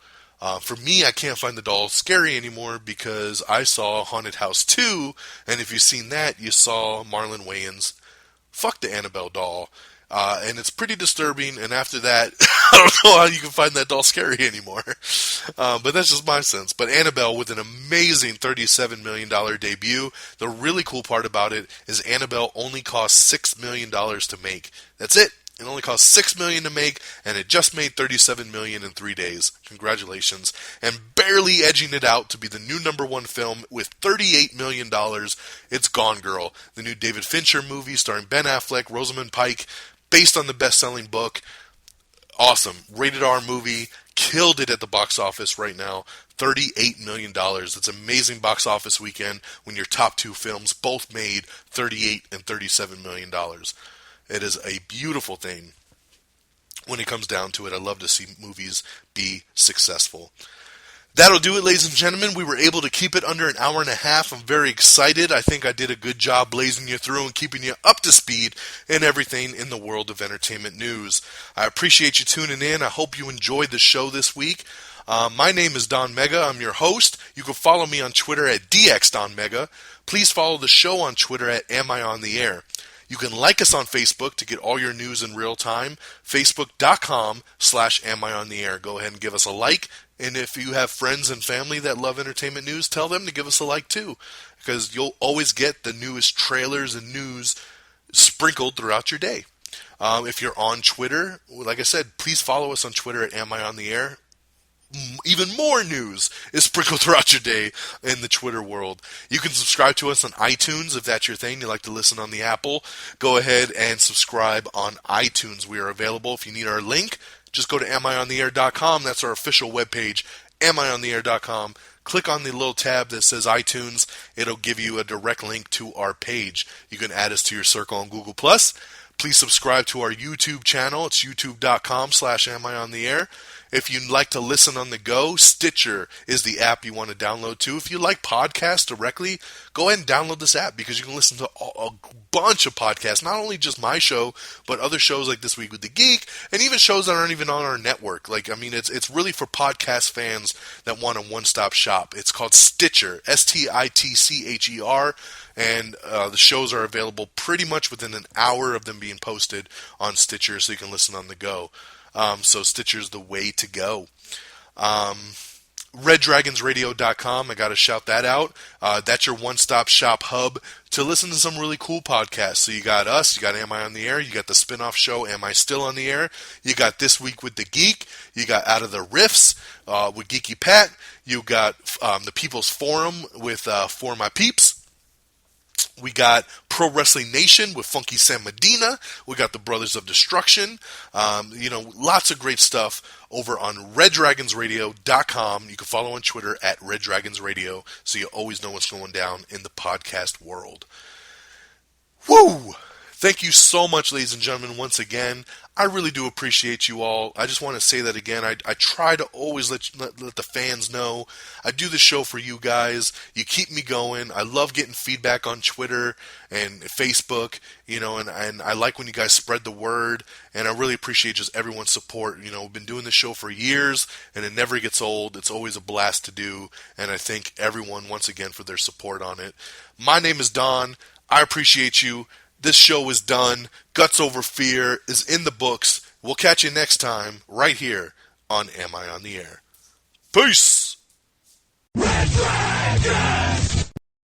For me, I can't find the doll scary anymore because I saw Haunted House 2, and if you've seen that, you saw Marlon Wayans fuck the Annabelle doll. And it's pretty disturbing, and after that, I don't know how you can find that doll scary anymore. But that's just my sense. But Annabelle with an amazing $37 million debut. The really cool part about it is Annabelle only cost $6 million to make. That's it. It only cost $6 million to make, and it just made $37 million in 3 days. Congratulations. And barely edging it out to be the new number 1 film with $38 million, it's Gone Girl, the new David Fincher movie starring Ben Affleck, Rosamund Pike, based on the best-selling book. Awesome. Rated R movie. Killed it at the box office right now. $38 million. It's an amazing box office weekend when your top 2 films both made $38 and $37 million. It is a beautiful thing when it comes down to it. I love to see movies be successful. That'll do it, ladies and gentlemen. We were able to keep it under an hour and a half. I'm very excited. I think I did a good job blazing you through and keeping you up to speed in everything in the world of entertainment news. I appreciate you tuning in. I hope you enjoyed the show this week. My name is Don Mega. I'm your host. You can follow me on Twitter at DXDonMega. Please follow the show on Twitter at Am I On The Air. You can like us on Facebook to get all your news in real time. Facebook.com/Am I On The Air. Go ahead and give us a like. And if you have friends and family that love entertainment news, tell them to give us a like too. Because you'll always get the newest trailers and news sprinkled throughout your day. If you're on Twitter, like I said, please follow us on Twitter at Am I On The Air. Even more news is sprinkled throughout your day in the Twitter world. You can subscribe to us on iTunes if that's your thing. You like to listen on the Apple, go ahead and subscribe on iTunes. We are available. If you need our link, just go to amiontheair.com. That's our official webpage, amiontheair.com. Click on the little tab that says iTunes. It'll give you a direct link to our page. You can add us to your circle on Google+. Please subscribe to our YouTube channel. It's youtube.com/amiontheair. If you'd like to listen on the go, Stitcher is the app you want to download too. If you like podcasts directly, go ahead and download this app because you can listen to a bunch of podcasts, not only just my show, but other shows like This Week with the Geek, and even shows that aren't even on our network. It's really for podcast fans that want a one-stop shop. It's called Stitcher, Stitcher, and the shows are available pretty much within an hour of them being posted on Stitcher, so you can listen on the go. So Stitcher's the way to go. RedDragonsRadio.com, I got to shout that out. That's your one-stop shop hub to listen to some really cool podcasts. So you got us, you got Am I On The Air, you got the spin-off show Am I Still On The Air, you got This Week with the Geek, you got Out of the Riffs with Geeky Pat, you got the People's Forum with For My Peeps. We got Pro Wrestling Nation with Funky Sam Medina. We got the Brothers of Destruction. Lots of great stuff over on RedDragonsRadio.com. You can follow on Twitter at RedDragonsRadio so you always know what's going down in the podcast world. Woo! Thank you so much, ladies and gentlemen, once again. I really do appreciate you all. I just want to say that again. I try to always let the fans know. I do the show for you guys. You keep me going. I love getting feedback on Twitter and Facebook, and I like when you guys spread the word, and I really appreciate just everyone's support. We've been doing this show for years, and it never gets old. It's always a blast to do, and I thank everyone once again for their support on it. My name is Don. I appreciate you. This show is done. Guts Over Fear is in the books. We'll catch you next time right here on Am I On The Air. Peace! Red Dragons!